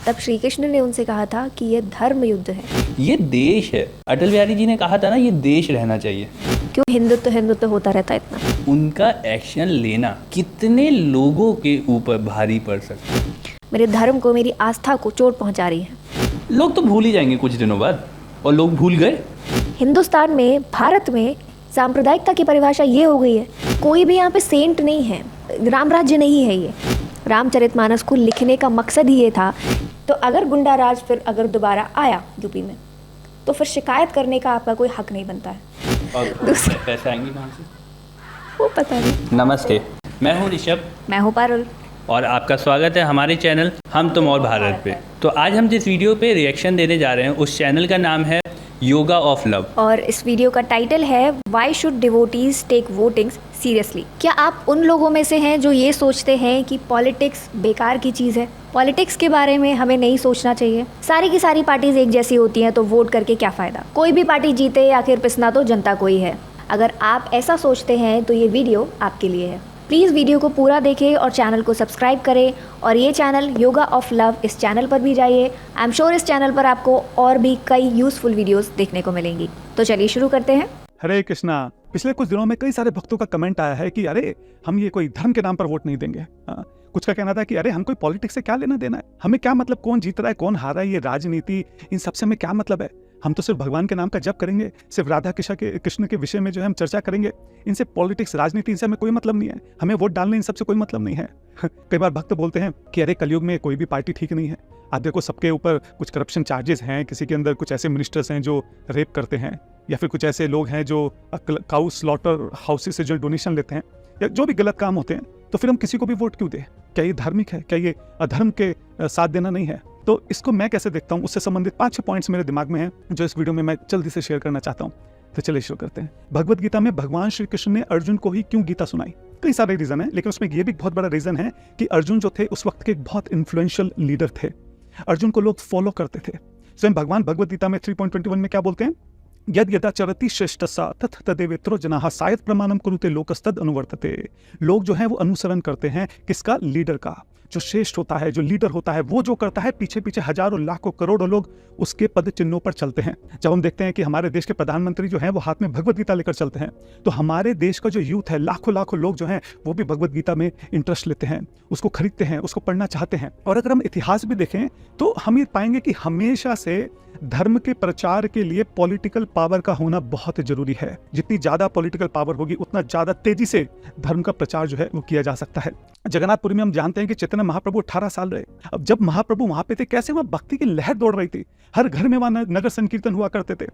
तब श्री कृष्ण ने उनसे कहा था कि ये धर्म युद्ध है, ये देश है। अटल बिहारी जी ने कहा था ना, ये देश रहना चाहिए। क्यों हिंदुत्व हिंदुत्व होता रहता है इतना? उनका एक्शन लेना कितने लोगों के ऊपर भारी पड़ सकता है। मेरे धर्म को, मेरी आस्था को चोट पहुंचा रही है। लोग तो भूल ही जाएंगे कुछ दिनों बाद, और लोग भूल गए। हिंदुस्तान में, भारत में सांप्रदायिकता की परिभाषा ये हो गई है, कोई भी यहाँ पे सेंट नहीं है, राम राज्य नहीं है ये। रामचरितमानस को लिखने का मकसद ही ये था। तो अगर गुंडा राज फिर अगर दोबारा आया यूपी में, तो फिर शिकायत करने का आपका कोई हक नहीं बनता है। और पैसे आएंगे कहाँ से? वो पता नहीं। नमस्ते, मैं हूँ ऋषभ। मैं हूँ पारुल। और आपका स्वागत है हमारे चैनल हम तुम और भारत पे। तो आज हम जिस वीडियो पे रिएक्शन देने जा रहे हैं, उस चैनल का नाम है योगा ऑफ लव। और इस वीडियो का टाइटल है व्हाई शुड डिवोटीज टेक वोटिंग्स सीरियसली। क्या आप उन लोगों में से हैं जो ये सोचते हैं कि पॉलिटिक्स बेकार की चीज़ है, पॉलिटिक्स के बारे में हमें नहीं सोचना चाहिए, सारी की सारी पार्टीज एक जैसी होती हैं, तो वोट करके क्या फ़ायदा, कोई भी पार्टी जीते आखिर पिसना तो जनता को ही है? अगर आप ऐसा सोचते हैं तो ये वीडियो आपके लिए है। प्लीज़ वीडियो को पूरा देखें और चैनल को सब्सक्राइब करें। और ये चैनल योगा ऑफ लव, इस चैनल पर भी जाइए। आई एम श्योर इस चैनल पर आपको और भी कई यूजफुल वीडियोस देखने को मिलेंगी। तो चलिए शुरू करते हैं। हरे कृष्णा। पिछले कुछ दिनों में कई सारे भक्तों का कमेंट आया है कि अरे हम ये कोई धर्म के नाम पर वोट नहीं देंगे। कुछ का कहना था कि अरे हम कोई पॉलिटिक्स से क्या लेना देना है, हमें क्या मतलब कौन जीत रहा है कौन हार रहा है, ये राजनीति इन सबसे हमें क्या मतलब है, हम तो सिर्फ भगवान के नाम का जप करेंगे, सिर्फ राधा कृष्ण के विषय में जो है हम चर्चा करेंगे, इनसे पॉलिटिक्स राजनीति इनसे हमें कोई मतलब नहीं है, हमें वोट डालने इन सबसे कोई मतलब नहीं है। कई बार भक्त बोलते हैं कि अरे कलयुग में कोई भी पार्टी ठीक नहीं है, आप देखो सबके ऊपर कुछ करप्शन चार्जेस हैं, किसी के अंदर कुछ ऐसे मिनिस्टर्स हैं जो रेप करते हैं, या फिर कुछ ऐसे लोग हैं जो काउ स्लॉटर हाउसेस से जो डोनेशन लेते हैं, या जो भी गलत काम होते हैं, तो फिर हम किसी को भी वोट क्यों दें? क्या ये धार्मिक है? क्या ये अधर्म के साथ देना नहीं है? तो इसको मैं कैसे देखता हूँ, उससे संबंधित 5-6 पॉइंट्स मेरे दिमाग में हैं जो इस वीडियो में मैं जल्दी से शेयर करना चाहता हूँ। तो चलिए शुरू करते हैं। भगवत गीता में भगवान श्री कृष्ण ने अर्जुन को ही क्यों गीता सुनाई? कई सारे रीजन है, लेकिन उसमें ये भी बहुत बड़ा रीजन है कि अर्जुन जो थे उस वक्त के एक बहुत इन्फ्लुएंशियल लीडर थे। अर्जुन को लोग फॉलो करते थे। स्वयं भगवान भगवत गीता में 3.21 में क्या बोलते हैं? यद यदा चरति श्रेष्ठसा तथ तदेवेत्रो जनाः सायत प्रमाणम कुरुते लोकस्तद अनुवर्तते। लोग जो है वो अनुसरण करते हैं किसका? लीडर का। जो श्रेष्ठ होता है, जो लीडर होता है, वो जो करता है, पीछे पीछे हजारों लाखों करोड़ों लोग उसके पद चिन्हों पर चलते हैं। जब हम देखते हैं कि हमारे देश के प्रधानमंत्री जो हैं वो हाथ में भगवत गीता लेकर चलते हैं, तो हमारे देश का जो यूथ है, लाखों लाखों लोग जो हैं वो भी भगवत गीता में इंटरेस्ट लेते हैं, उसको खरीदते हैं, उसको पढ़ना चाहते हैं। और अगर हम इतिहास भी देखें तो हम ये पाएंगे कि हमेशा से धर्म के प्रचार के लिए पॉलिटिकल पावर का होना बहुत जरूरी है। जितनी ज्यादा पॉलिटिकल पावर होगी उतना ज्यादा तेजी से धर्म का प्रचार जो है वो किया जा सकता है। जगन्नाथपुरी में हम जानते हैं कि चैतन्य महाप्रभु 18 साल रहे। अब जब महाप्रभु वहां पे थे, कैसे वहां भक्ति की लहर दौड़ रही थी। हर घर में वहां नगर संकीर्तन हुआ करते थे,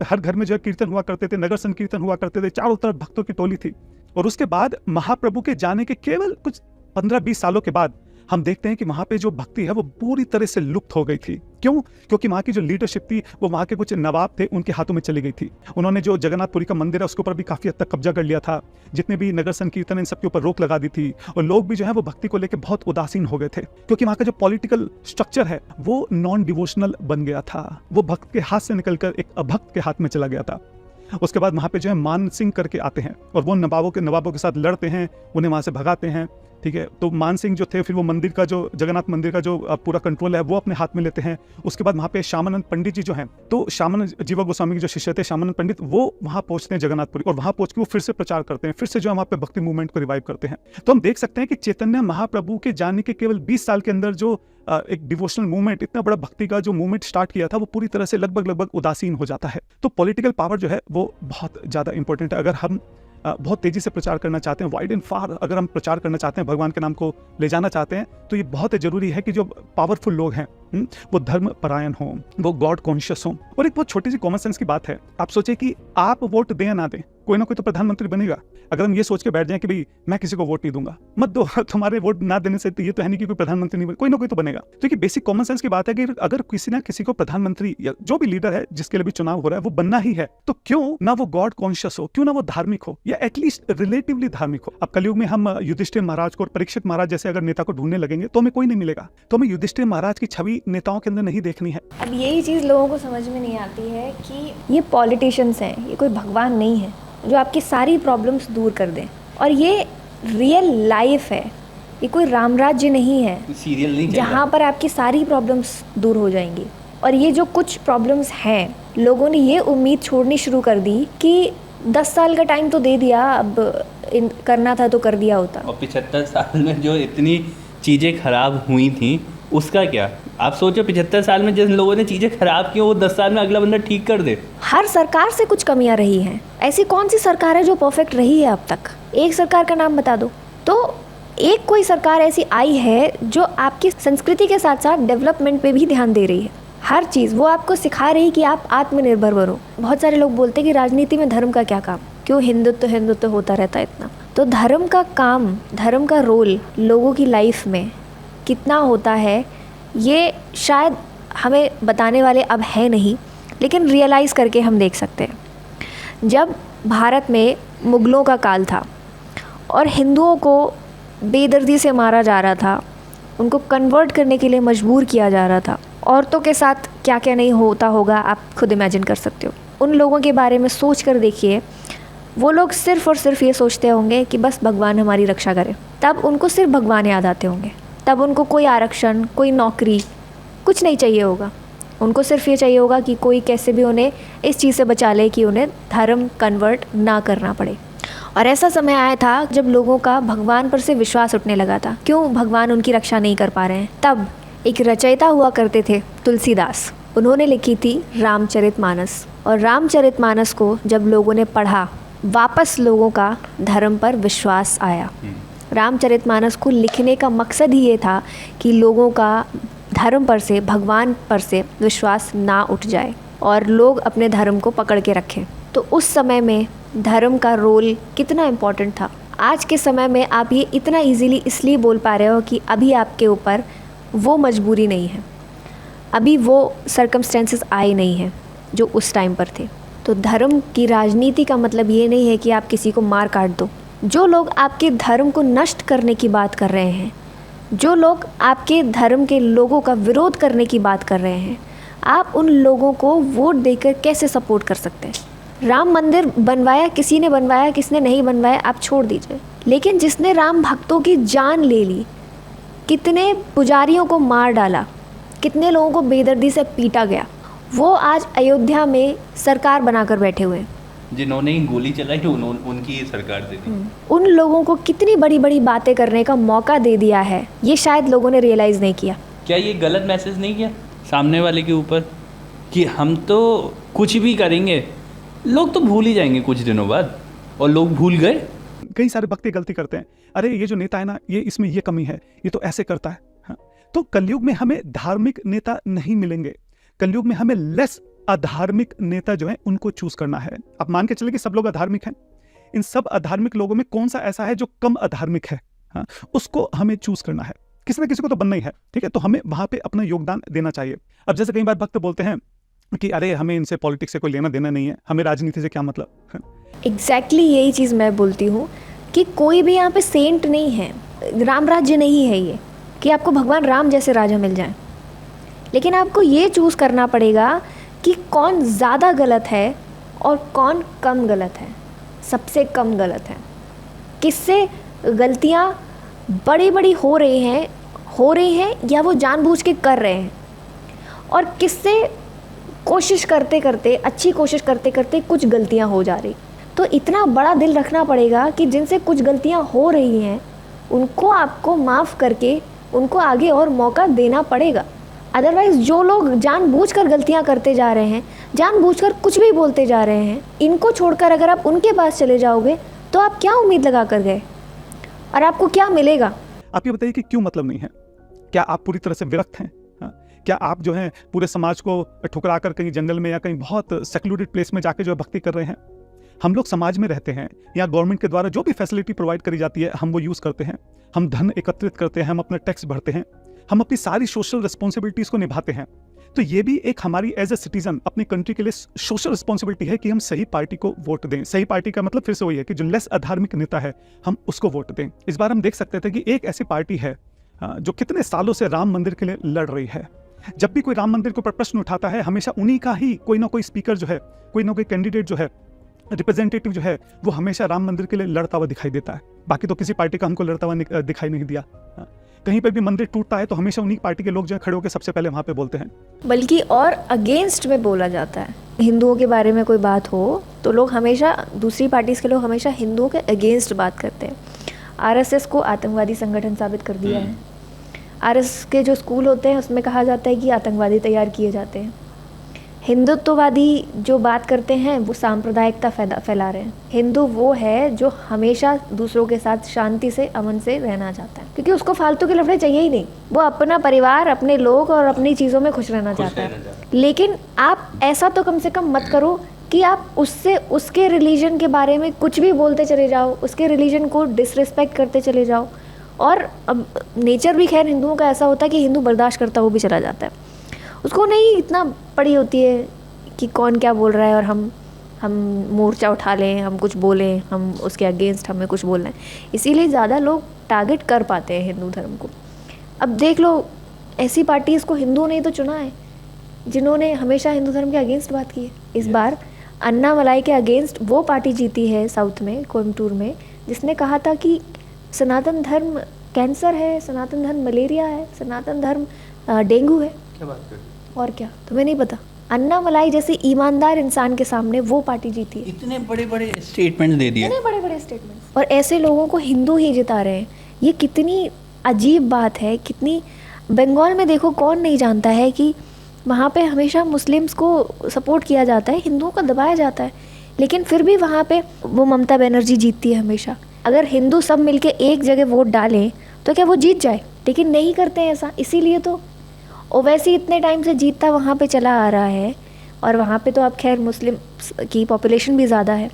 हर घर में जो कीर्तन हुआ करते थे, नगर संकीर्तन हुआ करते थे, चारों तरफ भक्तों की टोली थी। और उसके बाद महाप्रभु के जाने के केवल कुछ 15-20 सालों के बाद हम देखते हैं कि वहां पे जो भक्ति है वो पूरी तरह से लुप्त हो गई थी। क्यों? क्योंकि वहां की जो लीडरशिप थी वो वहां के कुछ नवाब थे, उनके हाथों में चली गई थी। उन्होंने जो जगन्नाथपुरी का मंदिर है उसके ऊपर भी काफी हद तक कब्जा कर लिया था। जितने भी नगर संकीर्तन इन सबके ऊपर रोक लगा दी थी, और लोग भी जो है वो भक्ति को लेकर बहुत उदासीन हो गए थे, क्योंकि वहां का जो पॉलिटिकल स्ट्रक्चर है वो नॉन डिवोशनल बन गया था। वो भक्त के हाथ से निकलकर एक अभक्त के हाथ में चला गया था। उसके बाद वहां पे जो है मान सिंह करके आते हैं और वो नवाबों के साथ लड़ते हैं, उन्हें वहां से भगाते हैं। ठीक है, तो मान सिंह जो थे फिर वो मंदिर का, जो जगन्नाथ मंदिर का जो पूरा कंट्रोल है वो अपने हाथ में लेते हैं। उसके बाद वहाँ पे श्यामानंद पंडित जी जो हैं, तो श्यामानंद जीवा गोस्वामी के जो शिष्य थे श्यामानंद पंडित, वो वहाँ पहुँचते हैं जगन्नाथपुरी, और वहाँ पहुँच के वो फिर से प्रचार करते हैं, फिर से जो वहाँ पे भक्ति मूवमेंट को रिवाइव करते हैं। तो हम देख सकते हैं कि चैतन्य महाप्रभु के जाने के केवल 20 साल के अंदर जो एक डिवोशनल मूवमेंट, इतना बड़ा भक्ति का जो मूवमेंट स्टार्ट किया था, वो पूरी तरह से लगभग उदासीन हो जाता है। तो पॉलिटिकल पावर जो है वो बहुत ज्यादा इंपॉर्टेंट है। अगर हम बहुत तेजी से प्रचार करना चाहते हैं, वाइड एंड फार अगर हम प्रचार करना चाहते हैं, भगवान के नाम को ले जाना चाहते हैं, तो ये बहुत जरूरी है कि जो पावरफुल लोग हैं वो धर्म परायण हों, वो गॉड कॉन्शियस हों। और एक बहुत छोटी सी कॉमन सेंस की बात है, आप सोचिए कि आप वोट दें या ना दें, कोई ना कोई तो प्रधानमंत्री बनेगा। अगर हम ये सोच के बैठ जाएं कि भाई मैं किसी को वोट नहीं दूंगा, मत दो, तुम्हारे वोट ना देने से तो ये तो है नहीं कि कोई प्रधानमंत्री नहीं बने, कोई ना कोई तो बनेगा। तो ये बेसिक कॉमन सेंस की बात है कि अगर किसी ना किसी को प्रधानमंत्री या जो भी लीडर है जिसके लिए भी चुनाव हो रहा है वो बनना ही है, तो क्यों ना वो गॉड कॉन्शियस हो, क्यों ना वो धार्मिक हो, या एटलीस्ट रिलेटिवली धार्मिक हो। अब कलयुग में हम युधिष्ठिर महाराज को और परीक्षित महाराज जैसे अगर नेता को ढूंढने लगेंगे तो हमें कोई नहीं मिलेगा। तो हमें युधिष्ठिर महाराज की छवि नेताओं के अंदर नहीं देखनी है। अब यही चीज़ लोगों को समझ में नहीं आती है कि ये पॉलिटिशियंस हैं, ये कोई भगवान नहीं है जो आपकी सारी प्रॉब्लम्स दूर कर दें। और ये रियल लाइफ है, ये कोई राम राज्य नहीं है सीरियल नहीं चल जहाँ रहा। पर आपकी सारी प्रॉब्लम्स दूर हो जाएंगी। और ये जो कुछ प्रॉब्लम्स हैं, लोगों ने ये उम्मीद छोड़नी शुरू कर दी कि 10 साल का टाइम तो दे दिया, अब करना था तो कर दिया होता। और 75 साल में जो इतनी चीज़ें खराब हुई थी उसका क्या? आप सोचो 75 साल में जिन लोगों ने चीज़ें खराब की वो 10 साल में अगला बंदा ठीक कर दे। हर सरकार से कुछ कमियां रही हैं। ऐसी कौन सी सरकार है जो परफेक्ट रही है अब तक? एक सरकार का नाम बता दो। तो एक कोई सरकार ऐसी आई है जो आपकी संस्कृति के साथ साथ डेवलपमेंट पे भी ध्यान दे रही है। हर चीज़ वो आपको सिखा रही कि आप आत्मनिर्भर बनो। बहुत सारे लोग बोलते हैं कि राजनीति में धर्म का क्या काम, क्यों हिंदुत्व होता रहता है इतना। तो धर्म का काम, धर्म का रोल लोगों की लाइफ में कितना होता है, ये शायद हमें बताने वाले अब है नहीं, लेकिन रियलाइज़ करके हम देख सकते हैं। जब भारत में मुग़लों का काल था और हिंदुओं को बेदर्दी से मारा जा रहा था, उनको कन्वर्ट करने के लिए मजबूर किया जा रहा था, औरतों के साथ क्या क्या नहीं होता होगा आप खुद इमेजिन कर सकते हो। उन लोगों के बारे में सोच कर देखिए, वो लोग सिर्फ़ और सिर्फ ये सोचते होंगे कि बस भगवान हमारी रक्षा करे। तब उनको सिर्फ भगवान याद आते होंगे, तब उनको कोई आरक्षण, कोई नौकरी, कुछ नहीं चाहिए होगा। उनको सिर्फ ये चाहिए होगा कि कोई कैसे भी उन्हें इस चीज़ से बचा ले कि उन्हें धर्म कन्वर्ट ना करना पड़े। और ऐसा समय आया था जब लोगों का भगवान पर से विश्वास उठने लगा था। क्यों भगवान उनकी रक्षा नहीं कर पा रहे हैं? तब एक रचयिता हुआ करते थे तुलसीदास, उन्होंने लिखी थी रामचरितमानस। और रामचरितमानस को जब लोगों ने पढ़ा, वापस लोगों का धर्म पर विश्वास आया। रामचरितमानस को लिखने का मकसद ही ये था कि लोगों का धर्म पर से, भगवान पर से विश्वास ना उठ जाए और लोग अपने धर्म को पकड़ के रखें। तो उस समय में धर्म का रोल कितना इम्पोर्टेंट था। आज के समय में आप ये इतना इजीली इसलिए बोल पा रहे हो कि अभी आपके ऊपर वो मजबूरी नहीं है, अभी वो सर्कमस्टेंसेस आए नहीं हैं जो उस टाइम पर थे। तो धर्म की राजनीति का मतलब ये नहीं है कि आप किसी को मार काट दो। जो लोग आपके धर्म को नष्ट करने की बात कर रहे हैं, जो लोग आपके धर्म के लोगों का विरोध करने की बात कर रहे हैं, आप उन लोगों को वोट देकर कैसे सपोर्ट कर सकते हैं? राम मंदिर बनवाया किसी ने बनवाया, किसने नहीं बनवाया आप छोड़ दीजिए, लेकिन जिसने राम भक्तों की जान ले ली, कितने पुजारियों को मार डाला, कितने लोगों को बेदर्दी से पीटा गया, वो आज अयोध्या में सरकार बनाकर बैठे हुए हैं। जिन्होंने गोली चलाई उनकी ये सरकार दे दी। उन लोगों को कितनी बड़ी बड़ी बातें करने का मौका दे दिया है, ये शायद लोगों ने रियलाइज़ नहीं किया। क्या ये गलत मैसेज नहीं किया सामने वाले के ऊपर कि हम तो कुछ भी करेंगे, लोग तो भूल ही जाएंगे कुछ दिनों बाद, और लोग भूल गए। कई सारे भक्त गलती करते हैं, अरे ये जो नेता है ना, ये इसमें ये कमी है, ये तो ऐसे करता है। हाँ। तो कलयुग में हमें धार्मिक नेता नहीं मिलेंगे, कलयुग में हमें लेस अधार्मिक नेता जो है उनको चूज करना है। अब मान के चले कि सब लोग अधार्मिक हैं, इन सब अधार्मिक लोगों में कौन सा ऐसा है जो कम अधार्मिक है, हाँ, उसको हमें चूज करना है। किसी ना किसी को तो बनना ही है, ठीक है, तो हमें वहां पे अपना योगदान देना चाहिए। अब जैसे कई बार भक्त बोलते हैं कि अरे हमें इनसे पॉलिटिक्स से कोई लेना देना नहीं है, हमें राजनीति से क्या मतलब। एग्जैक्टली यही चीज़ मैं बोलती हूँ कि कोई भी यहाँ पे सेंट नहीं है, राम राज्य नहीं है ये कि आपको भगवान राम जैसे राजा मिल जाए। लेकिन आपको ये चूज़ करना पड़ेगा कि कौन ज़्यादा गलत है और कौन कम गलत है, सबसे कम गलत है, किससे गलतियाँ बड़ी बड़ी हो रही हैं या वो जानबूझ के कर रहे हैं, और किससे कोशिश करते करते, अच्छी कोशिश करते करते कुछ गलतियाँ हो जा रही। तो इतना बड़ा दिल रखना पड़ेगा कि जिनसे कुछ गलतियाँ हो रही हैं उनको आपको माफ़ करके उनको आगे और मौका देना पड़ेगा। अदरवाइज़ जो लोग जानबूझकर गलतियां करते जा रहे हैं, जानबूझकर कुछ भी बोलते जा रहे हैं, इनको छोड़कर अगर आप उनके पास चले जाओगे तो आप क्या उम्मीद लगा कर गए और आपको क्या मिलेगा? आप ये बताइए कि क्यों मतलब नहीं है? क्या आप पूरी तरह से विरक्त हैं? हाँ? क्या आप जो है पूरे समाज को ठुकरा कर कहीं जंगल में या कहीं बहुत सेक्लूडेड प्लेस में जाके जो है भक्ति कर रहे हैं? हम लोग समाज में रहते हैं, या गवर्नमेंट के द्वारा जो भी फैसिलिटी प्रोवाइड करी जाती है हम वो यूज़ करते हैं, हम धन एकत्रित करते हैं, हम अपना टैक्स भरते हैं, हम अपनी सारी सोशल रिस्पॉन्सिबिलिटीज को निभाते हैं। तो ये भी एक हमारी एज ए सिटीजन अपनी कंट्री के लिए सोशल रिस्पॉन्सिबिलिटी है कि हम सही पार्टी को वोट दें। सही पार्टी का मतलब फिर से वही है कि जो लेस अधार्मिक नेता है हम उसको वोट दें। इस बार हम देख सकते थे कि एक ऐसी पार्टी है जो कितने सालों से राम मंदिर के लिए लड़ रही है। जब भी कोई राम मंदिर के ऊपर प्रश्न उठाता है, हमेशा उन्हीं का ही कोई ना कोई स्पीकर जो है, कोई ना कोई कैंडिडेट जो है रिप्रेजेंटेटिव जो है वो हमेशा राम मंदिर के लिए लड़ता हुआ दिखाई देता है। बाकी तो किसी पार्टी का हमको लड़ता हुआ दिखाई नहीं दिया। हाँ। कहीं पे भी मंदिर टूटता है तो हमेशा उन्हीं पार्टी के लोग जो है खड़े होकर सबसे पहले वहाँ पे बोलते हैं। बल्कि और अगेंस्ट में बोला जाता है। हिंदुओं के बारे में कोई बात हो तो लोग हमेशा, दूसरी पार्टीज के लोग हमेशा हिंदुओं के अगेंस्ट बात करते हैं। आरएसएस को आतंकवादी संगठन साबित कर दिया है। आरएसएस के जो स्कूल होते हैं उसमें कहा जाता है कि आतंकवादी तैयार किए जाते हैं। हिंदुत्ववादी जो बात करते हैं वो सांप्रदायिकता फैला रहे हैं। हिंदू वो है जो हमेशा दूसरों के साथ शांति से, अमन से रहना चाहता है, क्योंकि उसको फालतू के लफड़े चाहिए ही नहीं। वो अपना परिवार, अपने लोग और अपनी चीज़ों में खुश रहना चाहता है। लेकिन आप ऐसा तो कम से कम मत करो कि आप उससे, उसके रिलीजन के बारे में कुछ भी बोलते चले जाओ, उसके रिलीजन को डिसरिस्पेक्ट करते चले जाओ। और अब नेचर भी खैर हिंदुओं का ऐसा होता है कि हिंदू बर्दाश्त करता हुआ भी चला जाता है। उसको नहीं इतना पड़ी होती है कि कौन क्या बोल रहा है और हम मोर्चा उठा लें, हम कुछ बोलें, हम उसके अगेंस्ट हमें कुछ बोलना है। इसीलिए ज़्यादा लोग टारगेट कर पाते हैं हिंदू धर्म को। अब देख लो, ऐसी पार्टीज़ को हिंदुओं ने ही तो चुना है जिन्होंने हमेशा हिंदू धर्म के अगेंस्ट बात की है। इस बार अन्नामलाई के अगेंस्ट वो पार्टी जीती है साउथ में, कोयम्बटूर में, जिसने कहा था कि सनातन धर्म कैंसर है, सनातन धर्म मलेरिया है, सनातन धर्म डेंगू है। क्या बात कर, और क्या तुम्हें नहीं पता? अन्नामलाई जैसे ईमानदार इंसान के सामने वो पार्टी जीती है। इतने बड़े बड़े स्टेटमेंट दे दिए, इतने बड़े बड़े स्टेटमेंट, और ऐसे लोगों को हिंदू ही जिता रहे हैं। ये कितनी अजीब बात है। कितनी, बंगाल में देखो, कौन नहीं जानता है कि वहाँ पे हमेशा मुस्लिम्स को सपोर्ट किया जाता है, हिंदुओं को दबाया जाता है, लेकिन फिर भी वहाँ पे वो ममता बनर्जी जीतती है हमेशा। अगर हिंदू सब मिलके एक जगह वोट डालें तो क्या वो जीत जाए? लेकिन नहीं करते हैं ऐसा। इसीलिए तो ओवैसी इतने टाइम से जीतता वहाँ पे चला आ रहा है। और वहाँ पे तो अब खैर मुस्लिम की पॉपुलेशन भी ज़्यादा है,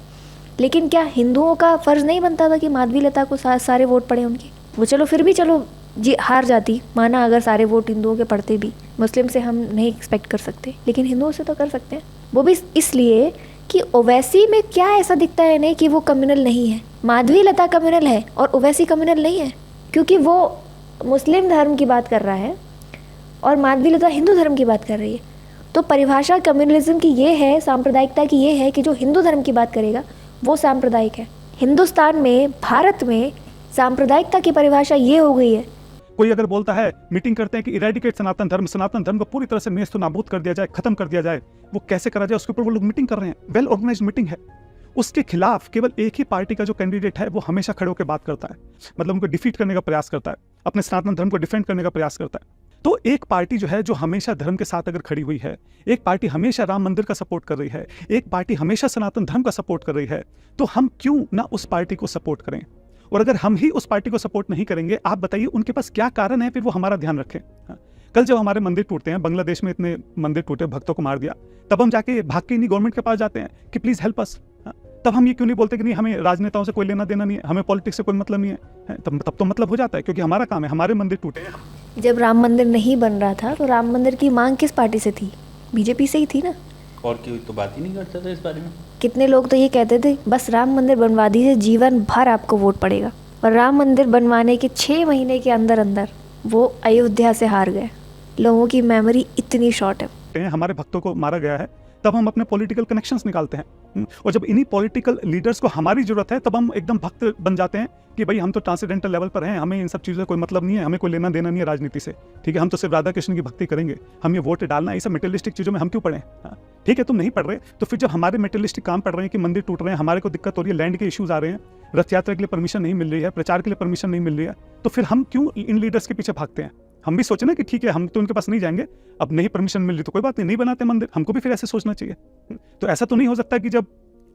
लेकिन क्या हिंदुओं का फ़र्ज़ नहीं बनता था कि माधवी लता को सारे वोट पड़े उनके? वो चलो फिर भी चलो जी हार जाती, माना अगर सारे वोट हिंदुओं के पड़ते भी। मुस्लिम से हम नहीं एक्सपेक्ट कर सकते, लेकिन हिंदुओं से तो कर सकते हैं। वो भी इसलिए कि ओवैसी में क्या ऐसा दिखता है नहीं कि वो कम्युनल नहीं है। माधवी लता कम्युनल है और ओवैसी कम्युनल नहीं है, क्योंकि वो मुस्लिम धर्म की बात कर रहा है और माधवी लता हिंदू धर्म की बात कर रही है। तो परिभाषा कम्युनलिज्म की ये है, सांप्रदायिकता की ये है कि जो हिंदू धर्म की बात करेगा वो सांप्रदायिक है। हिंदुस्तान में, भारत में सांप्रदायिकता की परिभाषा ये हो गई है। कोई अगर बोलता है, मीटिंग करते हैं कि इरेडिकेट सनातन धर्म को पूरी तरह से नेस्त नाबूद कर दिया जाए, खत्म कर दिया जाए, वो कैसे करा जाए उसके ऊपर वो लोग मीटिंग कर रहे हैं। वेल ऑर्गेनाइज्ड मीटिंग है। उसके खिलाफ केवल एक ही पार्टी का जो कैंडिडेट है वो हमेशा खड़े होकर बात करता है, मतलब उनको डिफीट करने का प्रयास करता है, अपने सनातन धर्म को डिफेंड करने का प्रयास करता है। तो एक पार्टी जो है जो हमेशा धर्म के साथ अगर खड़ी हुई है, एक पार्टी हमेशा राम मंदिर का सपोर्ट कर रही है, एक पार्टी हमेशा सनातन धर्म का सपोर्ट कर रही है, तो हम क्यों ना उस पार्टी को सपोर्ट करें? और अगर हम ही उस पार्टी को सपोर्ट नहीं करेंगे, आप बताइए उनके पास क्या कारण है फिर वो हमारा ध्यान रखें? कल जब हमारे मंदिर टूटते हैं, बांग्लादेश में इतने मंदिर टूटे, भक्तों को मार दिया, तब हम जाके भाग के नहीं गवर्नमेंट के पास जाते हैं कि प्लीज हेल्प अस। तब हम ये क्यों नहीं बोलते कि नहीं, हमें राजनेताओं से कोई लेना देना नहीं है, हमें पॉलिटिक्स से कोई मतलब नहीं है? तब तो मतलब हो जाता है, क्योंकि हमारा काम है, हमारे मंदिर टूटे हैं। जब राम मंदिर नहीं बन रहा था तो राम मंदिर की मांग किस पार्टी से थी? बीजेपी से ही थी ना। और कोई तो बात ही नहीं करता था इस बारे में। कितने लोग तो ये कहते थे बस राम मंदिर बनवा दीजिए, जीवन भर आपको वोट पड़ेगा। और राम मंदिर बनवाने के 6 महीने के अंदर अंदर वो अयोध्या से हार गए। लोगों की मेमोरी इतनी शॉर्ट है। हमारे भक्तों को मारा गया है, तब हम अपने पॉलिटिकल कनेक्शंस निकालते हैं, और जब इन्हीं पॉलिटिकल लीडर्स को हमारी जरूरत है तब हम एकदम भक्त बन जाते हैं कि भाई हम तो ट्रांसेंडेंटल लेवल पर हैं, हमें इन सब चीज़ों से कोई मतलब नहीं है, हमें कोई लेना देना नहीं है राजनीति से, ठीक है, हम तो सिर्फ राधा कृष्ण की भक्ति करेंगे, हम ये वोट डालना, ये सब मेटेरियलिस्टिक चीज़ों में हम क्यों पढ़ें? ठीक है, तुम नहीं पढ़ रहे, तो फिर जब हमारे मेटेरियलिस्टिक काम पढ़ रहे हैं कि मंदिर टूट रहे हैं, हमारे को दिक्कत हो रही है, लैंड के इश्यूज आ रहे हैं, रथ यात्रा के लिए परमिशन नहीं मिल रही है, प्रचार के लिए परमिशन नहीं मिल रही है, तो फिर हम क्यों इन लीडर्स के पीछे भागते हैं? हम भी सोचे ना कि ठीक है, हम तो उनके पास नहीं जाएंगे, अब नहीं परमिशन मिल रही तो कोई बात नहीं बनाते मंदिर। हमको भी फिर ऐसे सोचना चाहिए। तो ऐसा तो नहीं हो सकता कि जब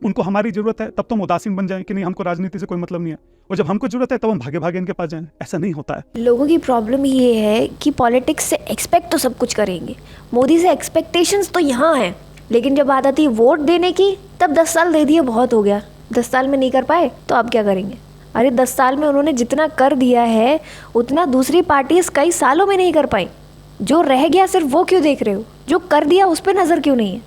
उनको हमारी जरूरत है तब तो हम उदासीन बन जाएं कि नहीं, हमको राजनीति से कोई मतलब नहीं है, और जब हमको जरूरत है तब हम भागे भागे इनके पास जाएं। ऐसा नहीं होता है। लोगों की प्रॉब्लम ये है कि पॉलिटिक्स से एक्सपेक्ट तो सब कुछ करेंगे, मोदी से एक्सपेक्टेशंस तो यहाँ हैं, लेकिन जब बात आती है वोट देने की, तब 10 साल दे दिए, बहुत हो गया। 10 साल में नहीं कर पाए तो अब क्या करेंगे? अरे 10 साल में उन्होंने जितना कर दिया है उतना दूसरी पार्टीज कई सालों में नहीं कर पाई। जो रह गया सिर्फ वो क्यों देख रहे हो? जो कर दिया उस पर नजर क्यों नहीं है?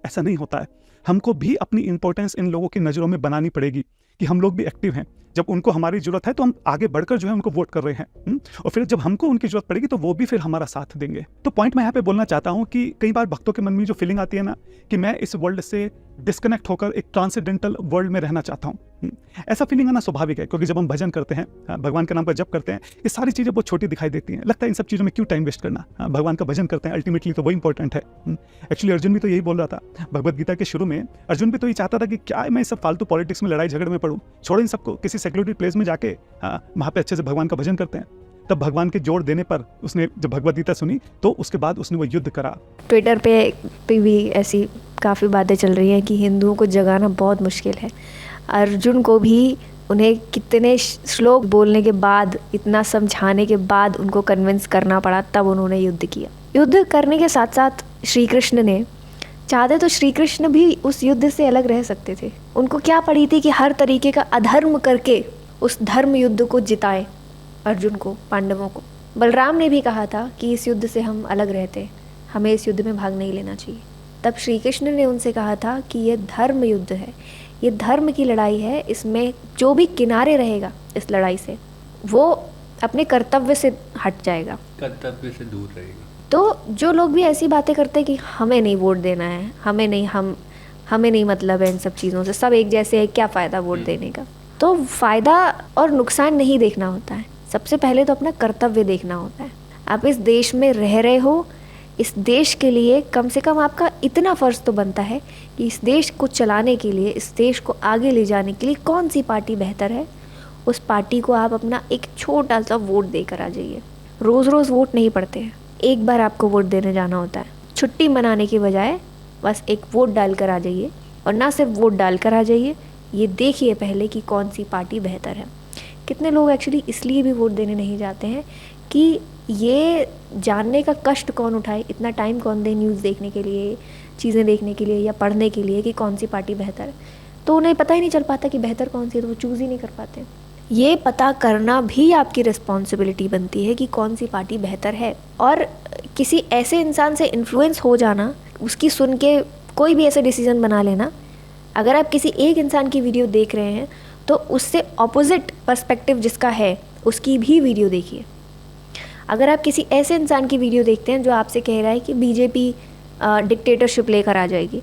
ऐसा नहीं होता है। हमको भी अपनी इंपॉर्टेंस इन लोगों की नज़रों में बनानी पड़ेगी कि हम लोग भी एक्टिव हैं, जब उनको हमारी जरूरत है तो हम आगे बढ़कर जो है उनको वोट कर रहे हैं। और फिर जब हमको उनकी जरूरत पड़ेगी तो वो भी फिर हमारा साथ देंगे। तो पॉइंट मैं यहाँ पे बोलना चाहता हूँ कि कई बार भक्तों के मन में जो फीलिंग आती है ना कि मैं इस वर्ल्ड से डिस्कनेक्ट होकर एक ट्रांसेंडेंटल वर्ल्ड में रहना चाहता हूँ। ऐसा फीलिंग आना स्वाभाविक है, क्योंकि जब हम भजन करते हैं, भगवान के नाम पर जप करते हैं, ये सारी चीज़ें बहुत छोटी दिखाई देती हैं। लगता है इन सब चीज़ों में क्यों टाइम वेस्ट करना, भगवान का भजन करते हैं, अल्टीमेटली तो वो इंपॉर्टेंट है। एक्चुअली अर्जुन भी तो यही बोल रहा था भगवद गीता के शुरू में। अर्जुन भी तो ये चाहता था कि क्या मैं सब फालतू पॉलिटिक्स में लड़ाई झगड़े में पड़ूं, छोड़ो इन सबको, किसी सेक्युलर प्लेस में जाके वहाँ पे अच्छे से भगवान का भजन करते हैं। तब भगवान के जोड़ देने पर उसने जब भगवद गीता सुनी तो उसके बाद उसने वो युद्ध करा। ट्विटर पे भी ऐसी काफ़ी बातें चल रही हैं कि हिंदुओं को जगाना बहुत मुश्किल है। अर्जुन को भी उन्हें कितने श्लोक बोलने के बाद, इतना समझाने के बाद उनको कन्विंस करना पड़ा, तब उन्होंने युद्ध किया। युद्ध करने के साथ साथ श्री कृष्ण ने चाहते तो श्री कृष्ण भी उस युद्ध से अलग रह सकते थे। उनको क्या पड़ी थी कि हर तरीके का अधर्म करके उस धर्म युद्ध को जिताए अर्जुन को, पांडवों को। बलराम ने भी कहा था कि इस युद्ध से हम अलग रहते, हमें इस युद्ध में भाग नहीं लेना चाहिए। तब श्री कृष्ण ने उनसे कहा था कि ये धर्म युद्ध है, ये धर्म की लड़ाई है, इसमें जो भी किनारे रहेगा इस लड़ाई से वो अपने कर्तव्य से हट जाएगा, कर्तव्य से दूर रहेगा। तो जो लोग भी ऐसी बातें करते हैं कि हमें नहीं वोट देना है, हमें नहीं मतलब है इन सब चीज़ों से, सब एक जैसे है, क्या फ़ायदा वोट देने का। तो फ़ायदा और नुकसान नहीं देखना होता है, सबसे पहले तो अपना कर्तव्य देखना होता है। आप इस देश में रह रहे हो, इस देश के लिए कम से कम आपका इतना फ़र्ज़ तो बनता है कि इस देश को चलाने के लिए, इस देश को आगे ले जाने के लिए कौन सी पार्टी बेहतर है, उस पार्टी को आप अपना एक छोटा सा वोट देकर आ जाइए। रोज़ रोज़ वोट नहीं पड़ते हैं, एक बार आपको वोट देने जाना होता है। छुट्टी मनाने की बजाय बस एक वोट डालकर आ जाइए, और ना सिर्फ वोट डालकर आ जाइए, ये देखिए पहले कि कौन सी पार्टी बेहतर है। कितने लोग एक्चुअली इसलिए भी वोट देने नहीं जाते हैं कि ये जानने का कष्ट कौन उठाए, इतना टाइम कौन दे न्यूज़ देखने के लिए, चीज़ें देखने के लिए या पढ़ने के लिए कि कौन सी पार्टी बेहतर है। तो उन्हें पता ही नहीं चल पाता कि बेहतर कौन सी है, तो वो चूज़ ही नहीं कर पाते। ये पता करना भी आपकी रिस्पॉन्सिबिलिटी बनती है कि कौन सी पार्टी बेहतर है। और किसी ऐसे इंसान से इन्फ्लुएंस हो जाना, उसकी सुन के कोई भी ऐसे डिसीजन बना लेना। अगर आप किसी एक इंसान की वीडियो देख रहे हैं तो उससे ऑपोजिट पर्सपेक्टिव जिसका है उसकी भी वीडियो देखिए। अगर आप किसी ऐसे इंसान की वीडियो देखते हैं जो आपसे कह रहा है कि बीजेपी डिक्टेटरशिप लेकर आ जाएगी,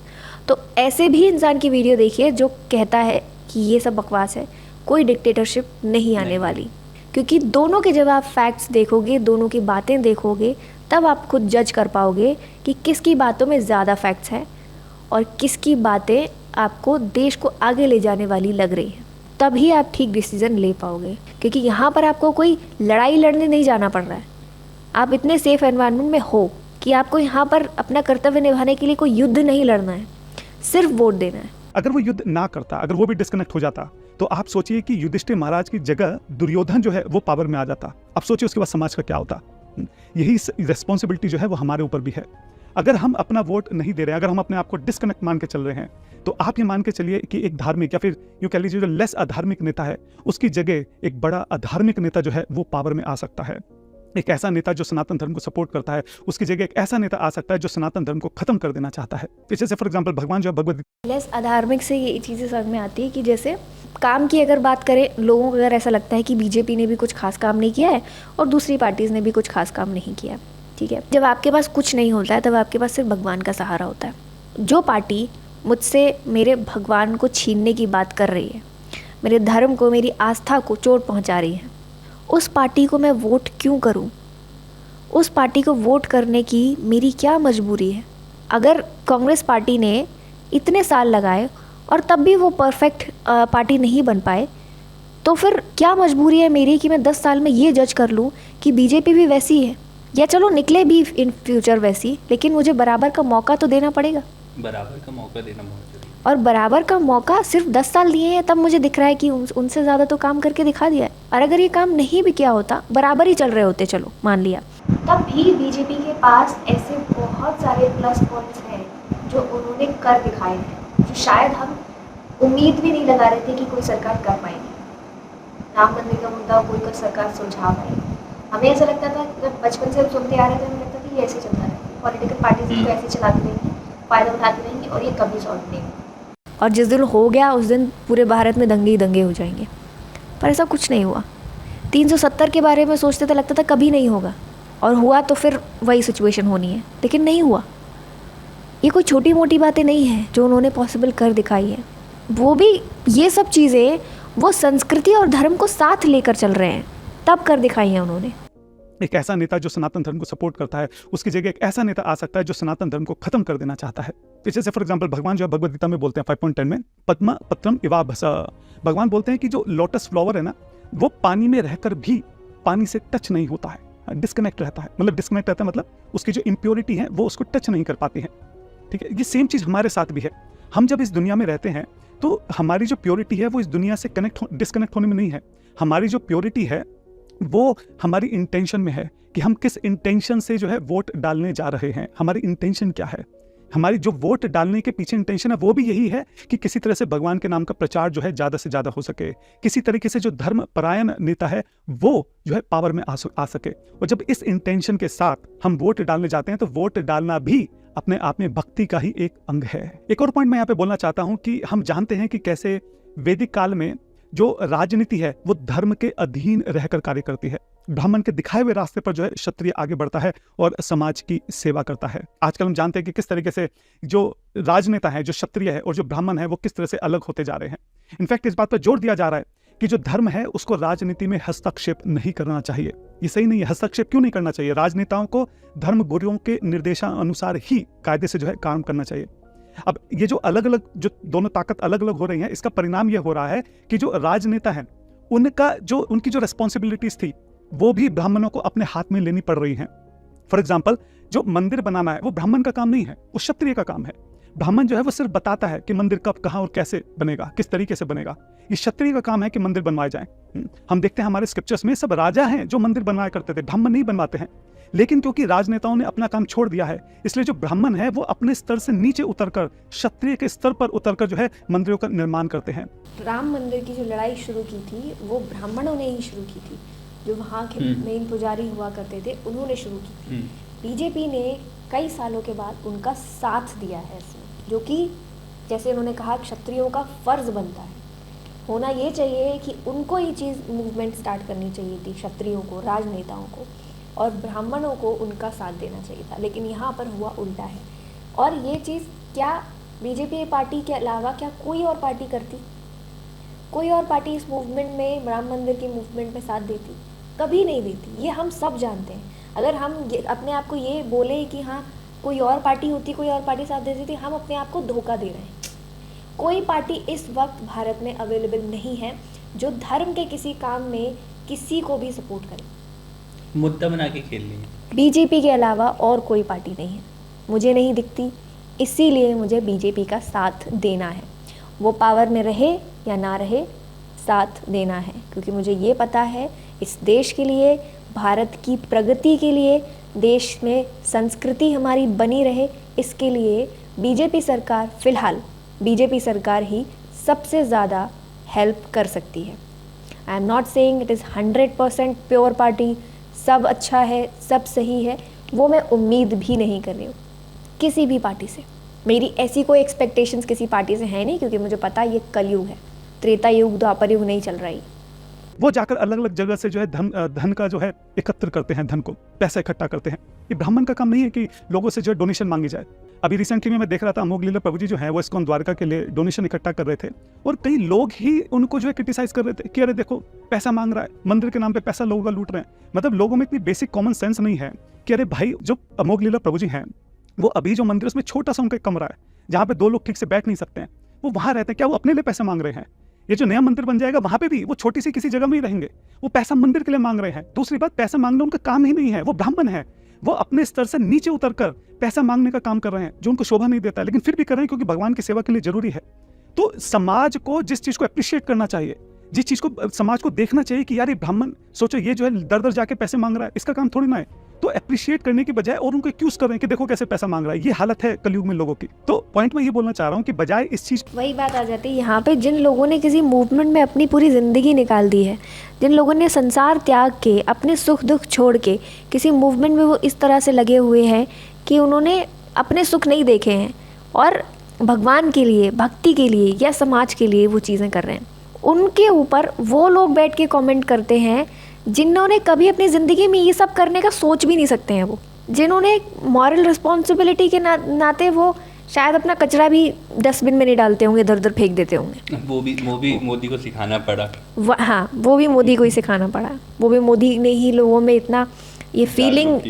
तो ऐसे भी इंसान की वीडियो देखिए जो कहता है कि ये सब बकवास है, कोई डिक्टेटरशिप नहीं आने वाली। क्योंकि दोनों के जब आप फैक्ट्स देखोगे, दोनों की बातें देखोगे, तब आप खुद जज कर पाओगे कि किसकी बातों में ज़्यादा फैक्ट्स हैं और किसकी बातें आपको देश को आगे ले जाने वाली लग रही है। तभी आप ठीक डिसीज़न ले पाओगे, क्योंकि यहाँ पर आपको कोई लड़ाई लड़ने नहीं जाना पड़ रहा है। आप इतने सेफ एनवायरनमेंट में हो कि आपको यहाँ पर अपना कर्तव्य निभाने के लिए कोई युद्ध नहीं लड़ना है, सिर्फ वोट देना है। अगर वो युद्ध ना करता, अगर वो भी डिस्कनेक्ट हो जाता, तो आप सोचिए कि युधिष्ठिर महाराज की जगह दुर्योधन जो है वो पावर में आ जाता। अब सोचिए उसके बाद समाज का क्या होता। यही रिस्पॉन्सिबिलिटी जो है वो हमारे ऊपर भी है। अगर हम अपना वोट नहीं दे रहे हैं, अगर हम अपने आप को डिस्कनेक्ट मान के चल रहे हैं, तो आप ये मान के चलिए कि एक धार्मिक या फिर यूँ कह लीजिए जो लेस अधार्मिक नेता है, उसकी जगह एक बड़ा अधार्मिक नेता जो है वो पावर में आ सकता है। एक ऐसा नेता जो सनातन धर्म को सपोर्ट करता है, उसकी जगह एक ऐसा नेता आ सकता है जो सनातन धर्म को खत्म कर देना चाहता है। जैसे फॉर एग्जांपल भगवान जो भगवद लेस अधार्मिक से ये चीज़ें समझ में आती है कि जैसे काम की अगर बात करें, लोगों को अगर ऐसा लगता है कि बीजेपी ने भी कुछ खास काम नहीं किया है और दूसरी पार्टीज़ ने भी कुछ खास काम नहीं किया, ठीक है। जब आपके पास कुछ नहीं होता है तब आपके पास सिर्फ भगवान का सहारा होता है। जो पार्टी मुझसे मेरे भगवान को छीनने की बात कर रही है, मेरे धर्म को, मेरी आस्था को चोट पहुंचा रही है, उस पार्टी को मैं वोट क्यों करूं? उस पार्टी को वोट करने की मेरी क्या मजबूरी है? अगर कांग्रेस पार्टी ने इतने साल लगाए और तब भी वो परफेक्ट पार्टी नहीं बन पाए, तो फिर क्या मजबूरी है मेरी कि मैं 10 साल में ये जज कर लूँ कि बीजेपी भी वैसी है, या चलो निकले भी इन फ्यूचर वैसी, लेकिन मुझे बराबर का मौका तो देना पड़ेगा। बराबर का मौका देना बहुत जरूरी है। और बराबर का मौका सिर्फ 10 साल दिए हैं, तब मुझे दिख रहा है कि उनसे ज़्यादा तो काम करके दिखा दिया है। और अगर ये काम नहीं भी किया होता, बराबर ही चल रहे होते, चलो मान लिया, तब भी बीजेपी के पास ऐसे बहुत सारे प्लस पॉइंट्स हैं जो उन्होंने कर दिखाए हैं, जो शायद हम उम्मीद भी नहीं लगा रहे थे कि कोई सरकार कर पाएगी। राम मंदिर का मुद्दा कोई सरकार सुलझा पाएगी। हमें ऐसा लगता था, जब बचपन से हम सुनते आ रहे थे, हमें लगता था कि ये ऐसे चलता है, पॉलिटिकल पार्टीज इसको ऐसे चलाती रहेंगी, फ़ायदा उठाती रहेंगी और ये कभी सॉल्व नहीं होगा। और जिस दिन हो गया उस दिन पूरे भारत में दंगे ही दंगे हो जाएंगे। पर ऐसा कुछ नहीं हुआ। 370 के बारे में सोचते थे, लगता था कभी नहीं होगा, और हुआ तो फिर वही सिचुएशन होनी है, लेकिन नहीं हुआ। ये कोई छोटी मोटी बातें नहीं हैं जो उन्होंने पॉसिबल कर दिखाई है। वो भी ये सब चीज़ें वो संस्कृति और धर्म को साथ लेकर चल रहे हैं, तब कर दिखाई हैं उन्होंने। एक ऐसा नेता जो सनातन धर्म को सपोर्ट करता है, उसकी जगह एक ऐसा नेता आ सकता है जो सनातन धर्म को खत्म कर देना चाहता है। जैसे फॉर एग्जांपल भगवान जो है भगवद गीता में बोलते हैं 5.10 में, पद्मा पत्रम इवा भस। भगवान बोलते हैं कि जो लोटस फ्लावर है ना, वो पानी में रहकर भी पानी से टच नहीं होता है, डिस्कनेक्ट रहता है। मतलब डिस्कनेक्ट रहता है मतलब उसकी जो इम्प्योरिटी है वो उसको टच नहीं कर पाती है। ठीक है, ये सेम चीज़ हमारे साथ भी है। हम जब इस दुनिया में रहते हैं तो हमारी जो प्योरिटी है वो इस दुनिया से डिस्कनेक्ट होने में नहीं है। हमारी जो प्योरिटी है वो हमारी इंटेंशन में है कि हम किस इंटेंशन से जो है वोट डालने जा रहे हैं। हमारी इंटेंशन क्या है, हमारी जो वोट डालने के पीछे इंटेंशन है वो भी यही है कि किसी तरह से भगवान के नाम का प्रचार जो है ज़्यादा से ज़्यादा हो सके, किसी तरीके से जो धर्म परायण नेता है वो जो है पावर में आ सके। और जब इस इंटेंशन के साथ हम वोट डालने जाते हैं तो वोट डालना भी अपने आप में भक्ति का ही एक अंग है। एक और पॉइंट मैं यहाँ पे बोलना चाहता हूँ कि हम जानते हैं कि कैसे वैदिक काल में जो राजनीति है वो धर्म के अधीन रहकर कार्य करती है। ब्राह्मण के दिखाए हुए रास्ते पर जो है क्षत्रिय आगे बढ़ता है और समाज की सेवा करता है। आजकल हम जानते हैं कि किस तरीके से जो राजनेता है, जो क्षत्रिय है और जो ब्राह्मण है वो किस तरह से अलग होते जा रहे हैं। इनफैक्ट इस बात पर जोर दिया जा रहा है कि जो धर्म है उसको राजनीति में हस्तक्षेप नहीं करना चाहिए। ये सही नहीं है। हस्तक्षेप क्यों नहीं करना चाहिए? राजनेताओं को धर्म गुरुओं के निर्देशानुसार ही कायदे से जो है काम करना चाहिए। अब ये जो अलग अलग जो दोनों ताकत अलग अलग हो रही हैं, इसका परिणाम ये हो रहा है कि जो राजनेता हैं उनकी जो रिस्पॉन्सिबिलिटीज थी वो भी ब्राह्मणों को अपने हाथ में लेनी पड़ रही हैं। फॉर एग्जाम्पल, जो मंदिर बनाना है वो ब्राह्मण का काम नहीं है, वो क्षत्रिय का काम है। ब्राह्मण जो है वो सिर्फ बताता है कि मंदिर कब, कहाँ और कैसे बनेगा, किस तरीके से बनेगा। ये क्षत्रिय का काम है कि मंदिर बनवाए जाएं। हम देखते हैं हमारे स्क्रिप्चर्स में सब राजा हैं जो मंदिर बनवाया करते थे, ब्राह्मण नहीं बनवाते हैं। लेकिन क्योंकि राजनेताओं ने अपना काम छोड़ दिया है, इसलिए जो ब्राह्मण है वो अपने स्तर से नीचे उतरकर क्षत्रिय के स्तर पर उतरकर जो है मंदिरों का निर्माण करते हैं। राम मंदिर की जो लड़ाई शुरू की थी वो ब्राह्मणों ने ही शुरू की थी। जो वहाँ के मेन पुजारी हुआ करते थे उन्होंने शुरू की थी। बीजेपी ने कई सालों के बाद उनका साथ दिया है इसमें, जो कि जैसे उन्होंने कहा क्षत्रियों का फर्ज बनता है। होना ये चाहिए कि उनको ये चीज़ मूवमेंट स्टार्ट करनी चाहिए थी, क्षत्रियों को, राजनेताओं को, और ब्राह्मणों को उनका साथ देना चाहिए था। लेकिन यहाँ पर हुआ उल्टा है। और ये चीज़ क्या बीजेपी पार्टी के अलावा क्या कोई और पार्टी करती? कोई और पार्टी इस मूवमेंट में, राम मंदिर की मूवमेंट में साथ देती? कभी नहीं देती। ये हम सब जानते हैं। अगर हम अपने आप को ये बोले कि हाँ कोई और पार्टी होती, कोई और पार्टी साथ देती थी, हम अपने आप को धोखा दे रहे हैं। कोई पार्टी इस वक्त भारत में अवेलेबल नहीं है जो धर्म के किसी काम में किसी को भी सपोर्ट करे, मुद्दा बना के खेल रही है। बीजेपी के अलावा और कोई पार्टी नहीं है, मुझे नहीं दिखती। इसीलिए मुझे बीजेपी का साथ देना है। वो पावर में रहे या ना रहे, साथ देना है, क्योंकि मुझे ये पता है इस देश के लिए, भारत की प्रगति के लिए, देश में संस्कृति हमारी बनी रहे, इसके लिए बीजेपी सरकार, फ़िलहाल बीजेपी सरकार ही सबसे ज़्यादा हेल्प कर सकती है। I am not saying it is 100% pure party, सब अच्छा है, सब सही है, वो मैं उम्मीद भी नहीं कर रही हूँ किसी भी पार्टी से। मेरी ऐसी कोई एक्सपेक्टेशंस किसी पार्टी से है नहीं, क्योंकि मुझे पता है ये कलयुग है, त्रेता युग, द्वापर युग नहीं चल रही। वो जाकर अलग अलग जगह से जो है धन का जो है एकत्र करते हैं, धन को, पैसा इकट्ठा करते हैं। ये ब्राह्मण का काम नहीं है कि लोगों से जो है डोनेशन मांगी जाए। अभी रिसेंटली में मैं देख रहा था अमोघ लीला प्रभु जी जो है वो इस्कॉन द्वारका के लिए डोनेशन इकट्ठा कर रहे थे, और कई लोग ही उनको जो है क्रिटिसाइज कर रहे थे कि अरे देखो पैसा मांग रहा है, मंदिर के नाम पे पैसा लोगों का लूट रहे हैं। मतलब लोगों में इतनी बेसिक कॉमन सेंस नहीं है कि अरे भाई, जो अमोघ लीला प्रभु जी हैं वो अभी जो मंदिर उसमें छोटा सा उनका कमरा है जहाँ पे 2 लोग ठीक से बैठ नहीं सकते हैं, वो वहाँ रहते हैं। क्या वो अपने लिए पैसे मांग रहे हैं? ये जो नया मंदिर बन जाएगा वहाँ पे भी वो छोटी सी किसी जगह में ही रहेंगे, वो पैसा मंदिर के लिए मांग रहे हैं। दूसरी बात, पैसा मांगना उनका काम ही नहीं है, वो ब्राह्मण है, वो अपने स्तर से नीचे उतरकर पैसा मांगने का काम कर रहे हैं जो उनको शोभा नहीं देता है, लेकिन फिर भी कर रहे हैं क्योंकि भगवान की सेवा के लिए जरूरी है। तो समाज को जिस चीज को अप्रिशिएट करना चाहिए, जिस चीज को समाज को देखना चाहिए कि यार ये ब्राह्मण, सोचो ये जो है दर दर जाके पैसे मांग रहा है, इसका काम थोड़ी ना है, तो अप्रिशिएट करने की बजाय और उनको एक्यूज कर रहे हैं कि देखो कैसे पैसा मांग रहा है। ये हालत है कलयुग में लोगों की। तो पॉइंट मैं ये बोलना चाह रहा हूँ कि बजाय इस चीज, वही बात आ जाती है यहाँ पे, जिन लोगों ने किसी मूवमेंट में अपनी पूरी ज़िंदगी निकाल दी है, जिन लोगों ने संसार त्याग के, अपने सुख दुख छोड़ के किसी मूवमेंट में वो इस तरह से लगे हुए हैं कि उन्होंने अपने सुख नहीं देखे हैं और भगवान के लिए, भक्ति के लिए या समाज के लिए वो चीज़ें कर रहे हैं, उनके ऊपर वो लोग बैठ के कमेंट करते हैं जिन्होंने कभी अपनी ज़िंदगी में ये सब करने का सोच भी नहीं सकते हैं, वो जिन्होंने मॉरल रिस्पॉन्सिबिलिटी के नाते वो शायद अपना कचरा भी डस्टबिन में नहीं डालते होंगे, इधर उधर फेंक देते होंगे। वो भी मोदी को सिखाना पड़ा। हाँ, वो भी मोदी को ही सिखाना पड़ा। वो भी मोदी ने ही लोगों में इतना ये फीलिंग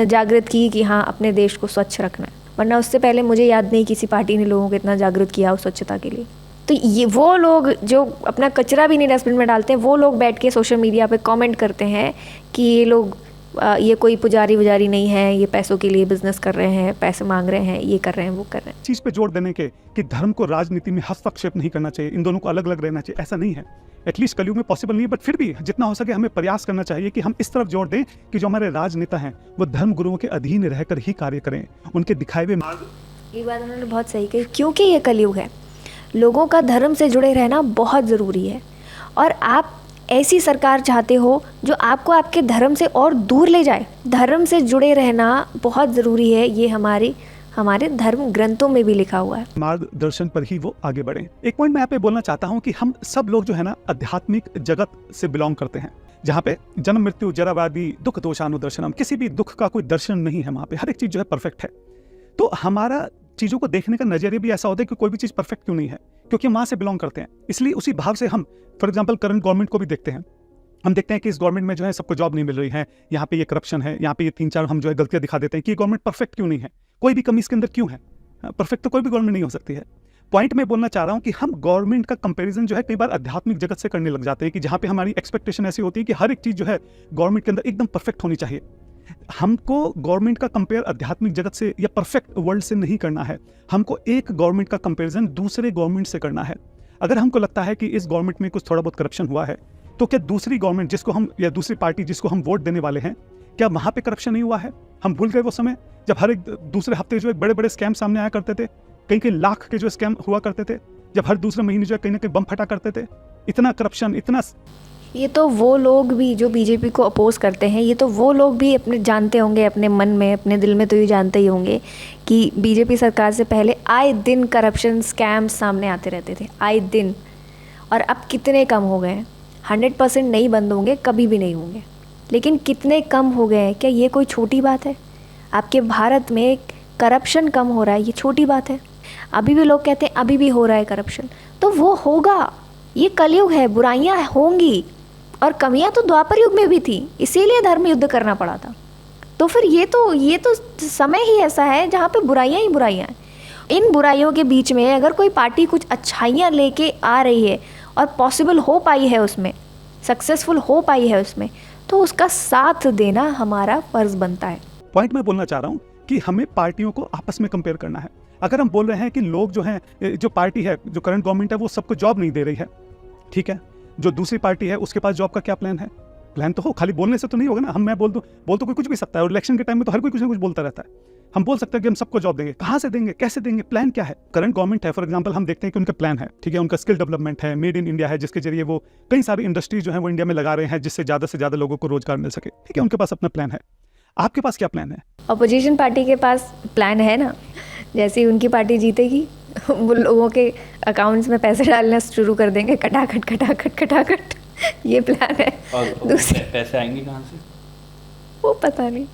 जागृत की कि हाँ अपने देश को स्वच्छ रखना है, वरना उससे पहले मुझे याद नहीं किसी पार्टी ने लोगों को इतना जागृत किया हो स्वच्छता के लिए। तो ये वो लोग जो अपना कचरा भी नहीं डस्टबिन में डालते हैं, वो लोग बैठ के सोशल मीडिया पे कमेंट करते हैं कि ये लोग ये कोई पुजारी वुजारी नहीं है, ये पैसों के लिए बिजनेस कर रहे हैं, पैसे मांग रहे हैं, ये कर रहे हैं, वो कर रहे हैं। चीज पे जोर देने के कि धर्म को राजनीति में हस्तक्षेप नहीं करना चाहिए, इन दोनों को अलग अलग रहना चाहिए, ऐसा नहीं है। एटलीस्ट कलयुग में पॉसिबल नहीं है, बट फिर भी जितना हो सके हमें प्रयास करना चाहिए कि हम इस तरफ जोर दें कि जो हमारे राजनेता हैं वो धर्म गुरुओं के अधीन रहकर ही कार्य करें, उनके दिखाए हुए मार्ग। ये बात उन्होंने बहुत सही कही, क्योंकि ये कलयुग है, लोगों का धर्म से जुड़े रहना बहुत ज़रूरी है। और आप ऐसी सरकार चाहते हो जो आपको आपके धर्म से और दूर ले जाए। धर्म से जुड़े रहना बहुत ज़रूरी है, ये हमारे धर्म ग्रंथों में भी लिखा हुआ है। मार्गदर्शन पर ही वो आगे बढ़े। एक पॉइंट मैं यहाँ पे बोलना चाहता हूँ कि हम सब लोग जो है ना आध्यात्मिक जगत से बिलोंग करते हैं, जहाँ पे जन्म मृत्यु जरावादी दुख दोषानुदर्शनम, किसी भी दुख का कोई दर्शन नहीं है। वहाँ पे हर एक चीज जो है परफेक्ट है। तो हमारा चीजों को देखने का नजरिया भी ऐसा होता है कि कोई भी चीज परफेक्ट क्यों नहीं है, क्योंकि हम वहाँ से बिलोंग करते हैं। इसलिए उसी भाव से हम फॉर एग्जाम्पल करंट गवर्नमेंट को भी देखते हैं। हम देखते हैं कि इस गवर्नमेंट में जो है सबको जॉब नहीं मिल रही है, यहाँ पे ये करप्शन है, यहाँ पे ये 3-4 हम जो है गलतियां दिखा देते हैं कि गवर्नमेंट परफेक्ट क्यों नहीं है, कोई भी कमी इसके अंदर क्यों है। परफेक्ट तो कोई भी गवर्नमेंट नहीं हो सकती है। पॉइंट मैं बोलना चाह रहा हूँ कि हम गवर्नमेंट का कंपैरिजन जो है कई बार आध्यात्मिक जगत से करने लग जाते हैं, कि जहाँ पे हमारी एक्सपेक्टेशन ऐसी होती है कि हर एक चीज जो है गवर्नमेंट के अंदर एकदम परफेक्ट होनी चाहिए। हमको गवर्नमेंट का कंपेयर आध्यात्मिक जगत से या परफेक्ट वर्ल्ड से नहीं करना है, हमको एक गवर्नमेंट का कंपैरिजन दूसरे गवर्नमेंट से करना है। अगर हमको लगता है कि इस गवर्नमेंट में कुछ थोड़ा बहुत करप्शन हुआ है, तो क्या दूसरी गवर्नमेंट जिसको हम या दूसरी पार्टी जिसको हम वोट देने वाले हैं, क्या वहां पे करप्शन नहीं हुआ है? हम भूल गए वो समय जब हर एक दूसरे हफ्ते जो है बड़े बड़े स्कैम सामने आया करते थे, कई लाख के जो स्कैम हुआ करते थे, जब हर दूसरे महीने जो है कहीं ना कहीं बम फटा करते थे। इतना करप्शन, इतना। ये तो वो लोग भी जो बीजेपी को अपोज करते हैं, ये तो वो लोग भी अपने जानते होंगे, अपने मन में अपने दिल में तो ये जानते ही होंगे कि बीजेपी सरकार से पहले आए दिन करप्शन स्कैम सामने आते रहते थे, आए दिन। और अब कितने कम हो गए हैं। 100% नहीं बंद होंगे, कभी भी नहीं होंगे, लेकिन कितने कम हो गए हैं। क्या ये कोई छोटी बात है? आपके भारत में करप्शन कम हो रहा है, ये छोटी बात है? अभी भी लोग कहते हैं अभी भी हो रहा है करप्शन, तो वो होगा। ये कलयुग है, बुराइयां होंगी, और कमियां तो द्वापर युग में भी थी, इसीलिए धर्म युद्ध करना पड़ा था। तो फिर ये तो समय ही ऐसा है जहाँ पे बुराइयां ही बुराइयां हैं। इन बुराइयों के बीच में अगर कोई पार्टी कुछ अच्छाइयाँ लेके आ रही है और पॉसिबल हो पाई है उसमें, सक्सेसफुल हो पाई है उसमें, तो उसका साथ देना हमारा फर्ज बनता है। पॉइंट मैं बोलना चाह रहा हूँ कि हमें पार्टियों को आपस में कंपेयर करना है। अगर हम बोल रहे हैं कि लोग जो हैं, जो पार्टी है, जो करंट गवर्नमेंट है, वो सबको जॉब नहीं दे रही है, ठीक है, जो दूसरी पार्टी है उसके पास जॉब का क्या प्लान है? प्लान तो हो, खाली बोलने से तो नहीं होगा ना। मैं बोल तो कोई कुछ भी सकता है, और इलेक्शन के टाइम में तो हर कोई कुछ ना कुछ बोलता रहता है। हम बोल सकते हैं कि हम सबको जॉब देंगे, कहाँ से देंगे, कैसे देंगे, प्लान क्या है? करंट गवर्नमेंट है, फॉर एग्जांपल हम देखते हैं कि उनका प्लान है, ठीक है, उनका स्किल डेवलपमेंट है, मेड इन इंडिया है, जिसके जरिए वो कई सारी इंडस्ट्रीज जो है वो इंडिया में लगा रहे हैं, जिससे ज़्यादा से ज़्यादा लोगों को रोजगार मिल सके, ठीक है, उनके पास अपना प्लान है। आपके पास क्या प्लान है? अपोजिशन पार्टी के पास प्लान है ना, जैसे ही उनकी पार्टी जीतेगी वो लोगों के अकाउंट्स में पैसे डालना शुरू कर देंगे, खटाखट। ये प्लान है। और दूसरे पैसे आएंगे कहाँ से? वो पता नहीं।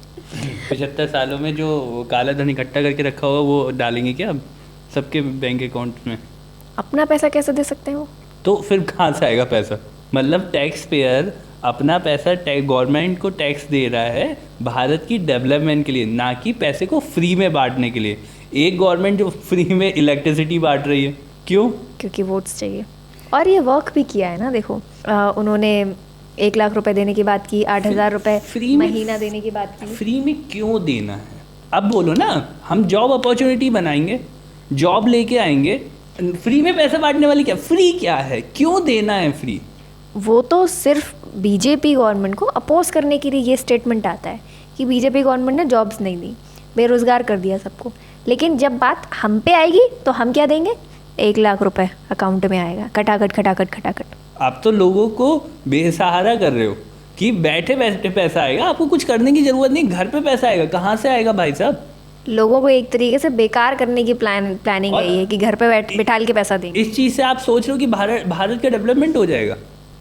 75 सालों में जो काला धन इकट्ठा करके रखा होगा वो डालेंगे क्या अब सबके बैंक अकाउंट में? अपना पैसा कैसे दे सकते हैं वो? तो फिर कहाँ से आएगा पैसा? मतलब टैक्स पेयर अपना पैसा गवर्नमेंट को टैक्स दे रहा है भारत की डेवलपमेंट के लिए, ना कि पैसे को फ्री में बांटने के लिए। एक गवर्नमेंट जो फ्री में इलेक्ट्रिसिटी बांट रही है, क्यों? क्योंकि वोट्स चाहिए। और ये वर्क भी किया है ना, देखो उन्होंने 1 लाख रुपए देने की बात की, 8,000 रुपए फ्री महीना देने की बात की। फ्री में क्यों देना है? अब बोलो ना, हम जॉब अपॉर्चुनिटी बनाएंगे, जॉब लेके आएंगे, फ्री में पैसा बांटने वाली क्या? फ्री क्या है? क्यों देना है फ्री? वो तो सिर्फ बीजेपी गवर्नमेंट को अपोज करने के लिए ये स्टेटमेंट आता है कि बीजेपी गवर्नमेंट ने जॉब्स नहीं दी, बेरोजगार कर दिया सबको। लेकिन जब बात हम पे आएगी तो हम क्या देंगे? 1 लाख रुपए अकाउंट में आएगा, खटाखट। आप तो लोगों को बेसहारा कर रहे हो कि बैठे बैठे पैसा आएगा, आपको कुछ करने की ज़रूरत नहीं, घर पे पैसा आएगा। कहाँ से आएगा भाई साहब? लोगों को एक तरीके से बेकार करने की प्लानिंग और- है ये कि घर पे बिठाल के पैसा देंगे। इस चीज़ से आप सोच रहे हो कि भारत का डेवलपमेंट हो जाएगा?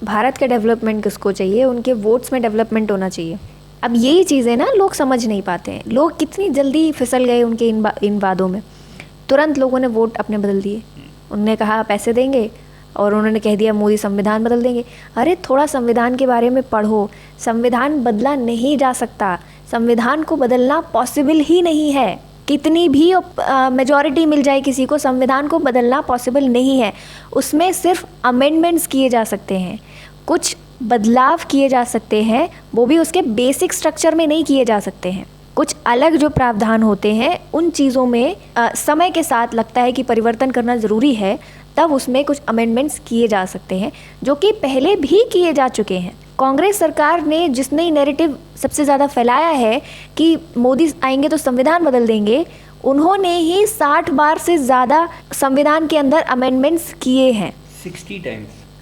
भारत का डेवलपमेंट किसको चाहिए? उनके वोट्स में डेवलपमेंट होना चाहिए। अब यही चीज़ें ना लोग समझ नहीं पाते हैं। लोग कितनी जल्दी फिसल गए उनके इन वादों में। तुरंत लोगों ने वोट अपने बदल दिए। उन्होंने कहा पैसे देंगे और उन्होंने कह दिया मोदी संविधान बदल देंगे। अरे थोड़ा संविधान के बारे में पढ़ो। संविधान बदला नहीं जा सकता, संविधान को बदलना पॉसिबल ही नहीं है। कितनी भी मेजॉरिटी मिल जाए किसी को, संविधान को बदलना पॉसिबल नहीं है। उसमें सिर्फ अमेंडमेंट्स किए जा सकते हैं, कुछ बदलाव किए जा सकते हैं, वो भी उसके बेसिक स्ट्रक्चर में नहीं किए जा सकते हैं। कुछ अलग जो प्रावधान होते हैं उन चीज़ों में समय के साथ लगता है कि परिवर्तन करना ज़रूरी है, तब उसमें कुछ अमेंडमेंट्स किए जा सकते हैं जो कि पहले भी किए जा चुके हैं। कांग्रेस सरकार ने जिसने नैरेटिव सबसे ज़्यादा फैलाया है कि मोदी आएंगे तो संविधान बदल देंगे, उन्होंने ही 60 बार से ज़्यादा संविधान के अंदर अमेंडमेंट्स किए हैं।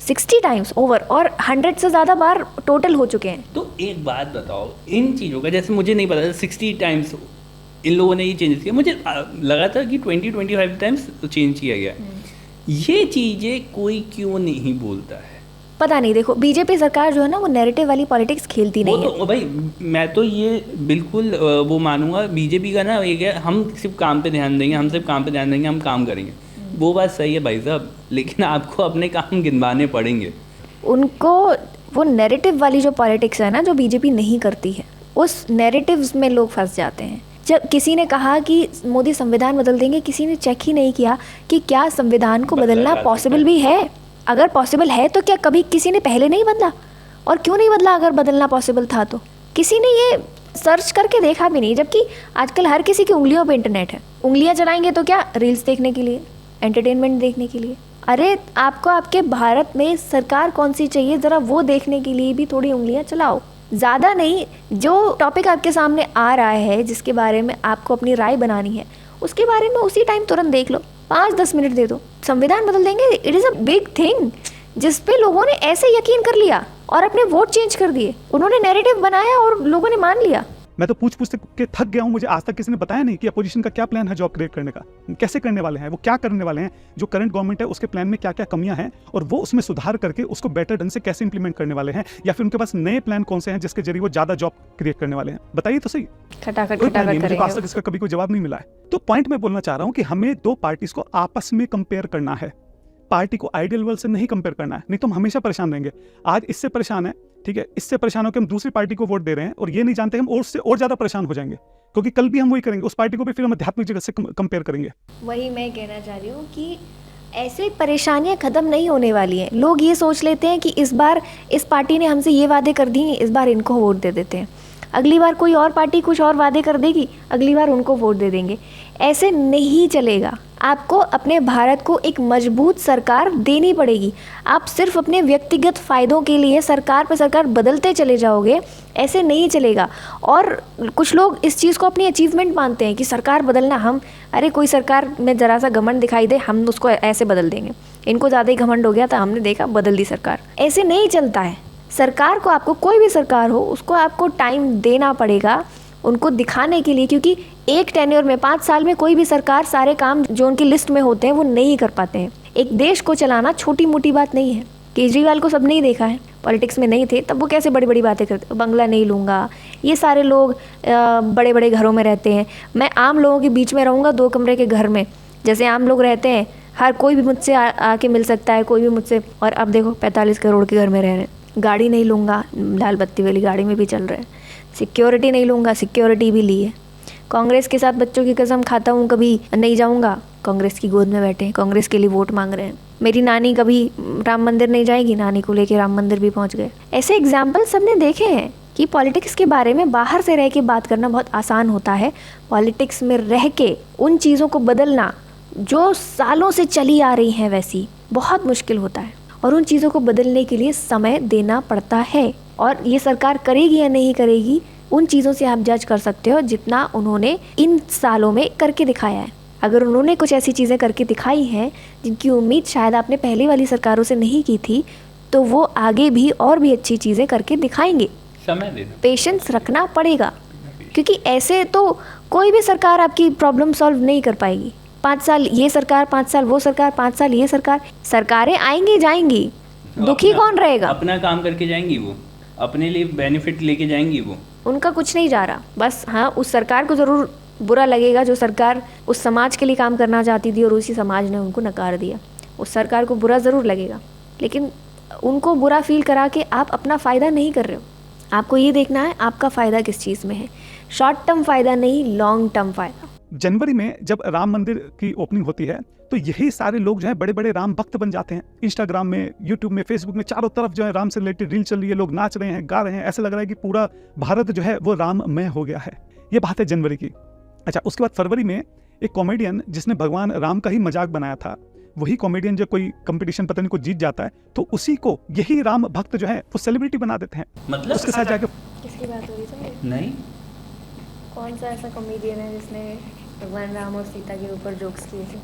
60 टाइम्स ओवर, और 100 से ज़्यादा बार टोटल हो चुके हैं। तो एक बात बताओ, इन चीज़ों का, जैसे मुझे नहीं पता 60 टाइम्स इन लोगों ने ये चेंज किया, मुझे लगा था कि 20-25 टाइम्स चेंज किया गया। ये चीज़ें कोई क्यों नहीं बोलता है? पता नहीं। देखो बीजेपी सरकार जो है ना, वो नैरेटिव वाली पॉलिटिक्स खेलती नहीं है। तो भाई मैं तो ये बिल्कुल वो मानूंगा, बीजेपी का ना एक है, हम सिर्फ काम पे ध्यान देंगे, हम काम करेंगे। वो बात सही है भाई साहब, लेकिन आपको अपने काम गिनवाने पड़ेंगे। उनको वो नैरेटिव वाली जो पॉलिटिक्स है ना, जो बीजेपी नहीं करती है, उस नैरेटिव्स में लोग फंस जाते हैं। जब किसी ने कहा कि मोदी संविधान बदल देंगे, किसी ने चेक ही नहीं किया कि क्या संविधान को बदलना पॉसिबल भी है। अगर पॉसिबल है तो क्या कभी किसी ने पहले नहीं बदला? और क्यों नहीं बदला? अगर बदलना पॉसिबल था तो किसी ने ये सर्च करके देखा भी नहीं। जबकि आजकल हर किसी की उंगलियों पे इंटरनेट है। उंगलियां चलाएंगे तो क्या? रील्स देखने के लिए, एंटरटेनमेंट देखने के लिए। अरे आपको आपके भारत में सरकार कौन सी चाहिए, ज़रा वो देखने के लिए भी थोड़ी उंगलियां चलाओ। ज़्यादा नहीं, जो टॉपिक आपके सामने आ रहा है, जिसके बारे में आपको अपनी राय बनानी है, उसके बारे में उसी टाइम तुरंत देख लो, 5-10 मिनट दे दो। संविधान बदल देंगे, it is a big thing, जिस पे लोगों ने ऐसे यकीन कर लिया और अपने वोट चेंज कर दिए। उन्होंने नैरेटिव बनाया और लोगों ने मान लिया। मैं तो पूछ के थक गया हूं। मुझे आज तक किसी ने बताया नहीं कि अपोजिशन का क्या प्लान है जॉब क्रिएट करने का, कैसे करने वाले हैं, वो क्या करने वाले हैं, जो करंट गवर्नमेंट है उसके प्लान में क्या क्या कमियां हैं और वो उसमें सुधार करके उसको बेटर ढंग से कैसे इंप्लीमेंट करने वाले हैं, या फिर उनके पास नए प्लान कौन से हैं जिसके जरिए वो ज्यादा जॉब क्रिएट करने वाले हैं। बताइए तो सही। खटाखट मुझे आज करेंगे। तक इसका कभी कोई जवाब नहीं मिला है। तो पॉइंट मैं बोलना चाह रहा हूं कि हमें दो पार्टीज को आपस में कंपेयर करना है। पार्टी को आइडियल वर्ल्ड से नहीं कंपेयर करना है, नहीं तो हम हमेशा परेशान रहेंगे। आज इससे परेशान है, ठीक है, इससे परेशान होकर हम दूसरी पार्टी को वोट दे रहे हैं और ये नहीं जानते हम और से और ज्यादा परेशान हो जाएंगे, क्योंकि कल भी हम वही करेंगे, उस पार्टी को भी फिर हम आध्यात्मिक जगत से कंपेयर करेंगे। वही मैं कहना चाह रही हूँ कि ऐसे परेशानियां ख़त्म नहीं होने वाली हैं। लोग ये सोच लेते हैं कि इस बार इस पार्टी ने हमसे ये वादे कर दिए, इस बार इनको वोट दे देते हैं। अगली बार कोई और पार्टी कुछ और वादे कर देगी, अगली बार उनको वोट दे देंगे। ऐसे नहीं चलेगा। आपको अपने भारत को एक मजबूत सरकार देनी पड़ेगी। आप सिर्फ अपने व्यक्तिगत फ़ायदों के लिए सरकार पर सरकार बदलते चले जाओगे, ऐसे नहीं चलेगा। और कुछ लोग इस चीज़ को अपनी अचीवमेंट मानते हैं कि सरकार बदलना, हम अरे कोई सरकार में ज़रा सा घमंड दिखाई दे, हम उसको ऐसे बदल देंगे। इनको ज़्यादा ही घमंड हो गया था, हमने देखा बदल दी सरकार। ऐसे नहीं चलता है। सरकार को, आपको कोई भी सरकार हो, उसको आपको टाइम देना पड़ेगा उनको दिखाने के लिए, क्योंकि एक टेन्योर में 5 साल में कोई भी सरकार सारे काम जो उनकी लिस्ट में होते हैं वो नहीं कर पाते हैं। एक देश को चलाना छोटी मोटी बात नहीं है। केजरीवाल को सब नहीं देखा है, पॉलिटिक्स में नहीं थे, तब वो कैसे बड़ी बड़ी बातें करते, बंगला नहीं लूँगा, ये सारे लोग बड़े बड़े घरों में रहते हैं, मैं आम लोगों के बीच में रहूँगा 2 कमरे के घर में, जैसे आम लोग रहते हैं, हर कोई भी मुझसे आके मिल सकता है, कोई भी मुझसे। और अब देखो 45 करोड़ के घर में रह रहे हैं। गाड़ी नहीं लूँगा, लाल बत्ती वाली गाड़ी में भी चल रहे हैं। सिक्योरिटी नहीं लूँगा, सिक्योरिटी भी ली है। कांग्रेस के साथ बच्चों की कसम खाता हूँ कभी नहीं जाऊँगा, कांग्रेस की गोद में बैठे हैं, कांग्रेस के लिए वोट मांग रहे हैं। मेरी नानी कभी राम मंदिर नहीं जाएगी, नानी को लेके राम मंदिर भी पहुँच गए। ऐसे एग्जाम्पल सबने देखे हैं कि पॉलिटिक्स के बारे में बाहर से रह के बात करना बहुत आसान होता है। पॉलिटिक्स में रह के उन चीज़ों को बदलना जो सालों से चली आ रही हैं वैसी बहुत मुश्किल होता है, और उन चीज़ों को बदलने के लिए समय देना पड़ता है। और ये सरकार करेगी या नहीं करेगी, उन चीज़ों से आप जज कर सकते हो जितना उन्होंने इन सालों में करके दिखाया है। अगर उन्होंने कुछ ऐसी चीज़ें करके दिखाई हैं जिनकी उम्मीद शायद आपने पहले वाली सरकारों से नहीं की थी, तो वो आगे भी और भी अच्छी चीज़ें करके दिखाएंगे। समय देना, पेशेंस रखना पड़ेगा। क्योंकि ऐसे तो कोई भी सरकार आपकी प्रॉब्लम सॉल्व नहीं कर पाएगी। 5 साल ये सरकार, 5 साल वो सरकार, 5 साल ये सरकार, सरकारें आएंगी जाएंगी, दुखी कौन रहेगा? अपना काम करके जाएंगी, वो अपने लिए बेनिफिट लेके जाएंगी, वो उनका कुछ नहीं जा रहा। बस हाँ, उस सरकार को ज़रूर बुरा लगेगा जो सरकार उस समाज के लिए काम करना चाहती थी और उसी समाज ने उनको नकार दिया। उस सरकार को बुरा ज़रूर लगेगा, लेकिन उनको बुरा फील करा के आप अपना फ़ायदा नहीं कर रहे हो। आपको ये देखना है आपका फ़ायदा किस चीज़ में है, शॉर्ट टर्म फ़ायदा नहीं, लॉन्ग टर्म फ़ायदा। जनवरी में जब राम मंदिर की ओपनिंग होती है तो यही सारे लोग जो है बड़े बड़े राम भक्त बन जाते हैं। इंस्टाग्राम में, यूट्यूब में, फेसबुक में चारों तरफ जो है राम से रिलेटेड रील चल रही है, लोग नाच रहे हैं, गा रहे हैं, ऐसा लग रहा है कि पूरा भारत जो है वो राममय हो गया है। ये बात है जनवरी की। अच्छा, उसके बाद फरवरी में एक कॉमेडियन जिसने भगवान राम का ही मजाक बनाया था, वही कॉमेडियन जो कोई कंपटीशन पता नहीं को जीत जाता है तो उसी को यही राम भक्त जो है वो सेलिब्रिटी बना देते हैं। मतलब उसके साथ जाके किसकी बात हो रही है? नहीं, कौन सा ऐसा कॉमेडियन है जिसने भगवान राम और सीता के ऊपर जोक्स किए थे?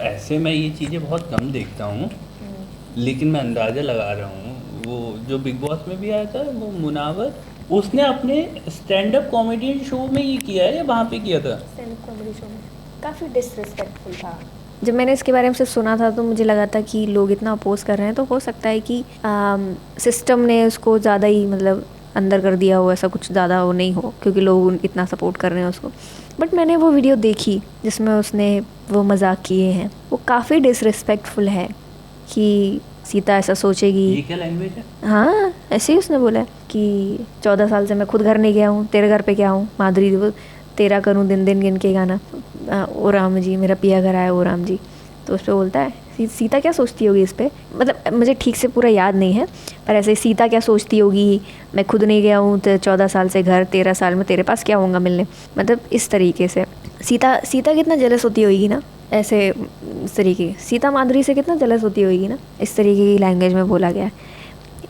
ऐसे मैं ये चीज़ें बहुत कम देखता हूँ, लेकिन मैं अंदाज़ा लगा रहा हूँ, वो जो बिग बॉस में भी आया था वो मुनावर, उसने अपने स्टैंड अप कॉमेडियन शो में ये किया है या वहाँ पे किया था? स्टैंड अप कॉमेडी शो में काफ़ी डिसरिस्पेक्टफुल था। जब मैंने इसके बारे में सिर्फ सुना था तो मुझे लगा था कि लोग इतना अपोज कर रहे हैं तो हो सकता है कि सिस्टम ने उसको ज़्यादा ही मतलब अंदर कर दिया हो, ऐसा कुछ ज़्यादा वो नहीं हो क्योंकि लोग इतना सपोर्ट कर रहे हैं उसको। बट मैंने वो वीडियो देखी जिसमें उसने वो मजाक किए हैं, वो काफ़ी डिसरिस्पेक्टफुल है कि सीता ऐसा सोचेगी। ये क्या लैंग्वेज है? हाँ, ऐसे ही उसने बोला कि 14 साल से मैं खुद घर नहीं गया हूँ, तेरे घर पे क्या हूँ, माधुरी वो तेरा करूँ दिन दिन गिन के गाना, ओ राम जी मेरा पिया घर आया ओ राम जी। तो उस पर बोलता है सीता क्या सोचती होगी इस पर, मतलब मुझे ठीक से पूरा याद नहीं है पर ऐसे सीता क्या सोचती होगी, मैं खुद नहीं गया हूँ तो 14 साल से घर, 13 साल में तेरे पास क्या होगा मिलने, मतलब इस तरीके से। सीता कितना जेलस होती होगी ना, ऐसे इस तरीके सीता माधुरी से कितना जेलस होती होगी ना, इस तरीके की लैंग्वेज में बोला गया है।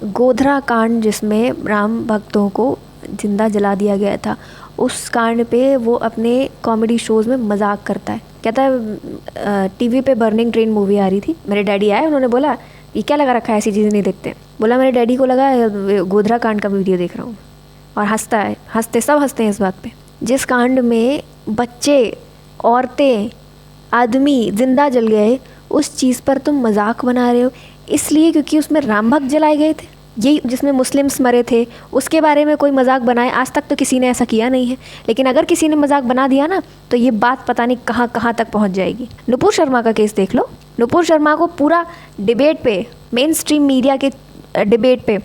गोधरा कांड जिसमें राम भक्तों को जिंदा जला दिया गया था, उस कांड पे वो अपने कॉमेडी शोज़ में मजाक करता है। कहता है टीवी पे बर्निंग ट्रेन मूवी आ रही थी, मेरे डैडी आए, उन्होंने बोला ये क्या लगा रखा है, ऐसी चीज़ें नहीं देखते। बोला मेरे डैडी को लगा गोधरा कांड का वीडियो देख रहा हूँ, और हंसता है, सब हंसते हैं इस बात पे। जिस कांड में बच्चे, औरतें, आदमी जिंदा जल गए, उस चीज़ पर तुम मजाक बना रहे हो इसलिए क्योंकि उसमें राम भक्त जलाए गए थे। यही जिसमें मुस्लिम्स मरे थे उसके बारे में कोई मजाक बनाए, आज तक तो किसी ने ऐसा किया नहीं है, लेकिन अगर किसी ने मजाक बना दिया ना तो ये बात पता नहीं कहाँ कहाँ तक पहुँच जाएगी। नुपुर शर्मा का केस देख लो, नुपुर शर्मा को पूरा डिबेट पे, मेन स्ट्रीम मीडिया के डिबेट पे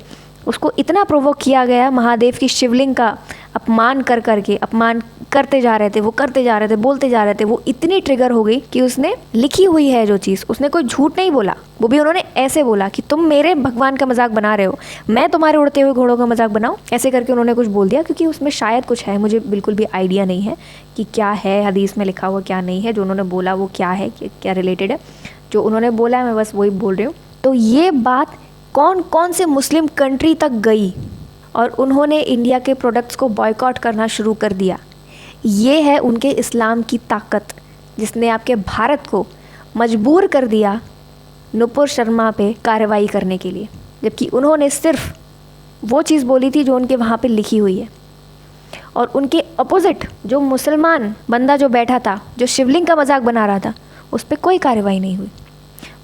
उसको इतना प्रोवोक किया गया, महादेव की शिवलिंग का अपमान अपमान करते जा रहे थे, वो करते जा रहे थे, बोलते जा रहे थे, वो इतनी ट्रिगर हो गई कि उसने लिखी हुई है जो चीज़, उसने कोई झूठ नहीं बोला, वो भी उन्होंने ऐसे बोला कि तुम मेरे भगवान का मजाक बना रहे हो, मैं तुम्हारे उड़ते हुए घोड़ों का मजाक बनाऊं, ऐसे करके उन्होंने कुछ बोल दिया। क्योंकि उसमें शायद कुछ है, मुझे बिल्कुल भी आइडिया नहीं है कि क्या है हदीस में लिखा हुआ क्या नहीं है, जो उन्होंने बोला वो क्या है, क्या रिलेटेड है, जो उन्होंने बोला है मैं बस वही बोल रही हूँ। तो ये बात कौन कौन से मुस्लिम कंट्री तक गई और उन्होंने इंडिया के प्रोडक्ट्स को बॉयकॉट करना शुरू कर दिया। ये है उनके इस्लाम की ताकत जिसने आपके भारत को मजबूर कर दिया नुपुर शर्मा पे कार्रवाई करने के लिए, जबकि उन्होंने सिर्फ वो चीज़ बोली थी जो उनके वहाँ पे लिखी हुई है। और उनके अपोजिट जो मुसलमान बंदा जो बैठा था, जो शिवलिंग का मजाक बना रहा था, उस पर कोई कार्रवाई नहीं हुई।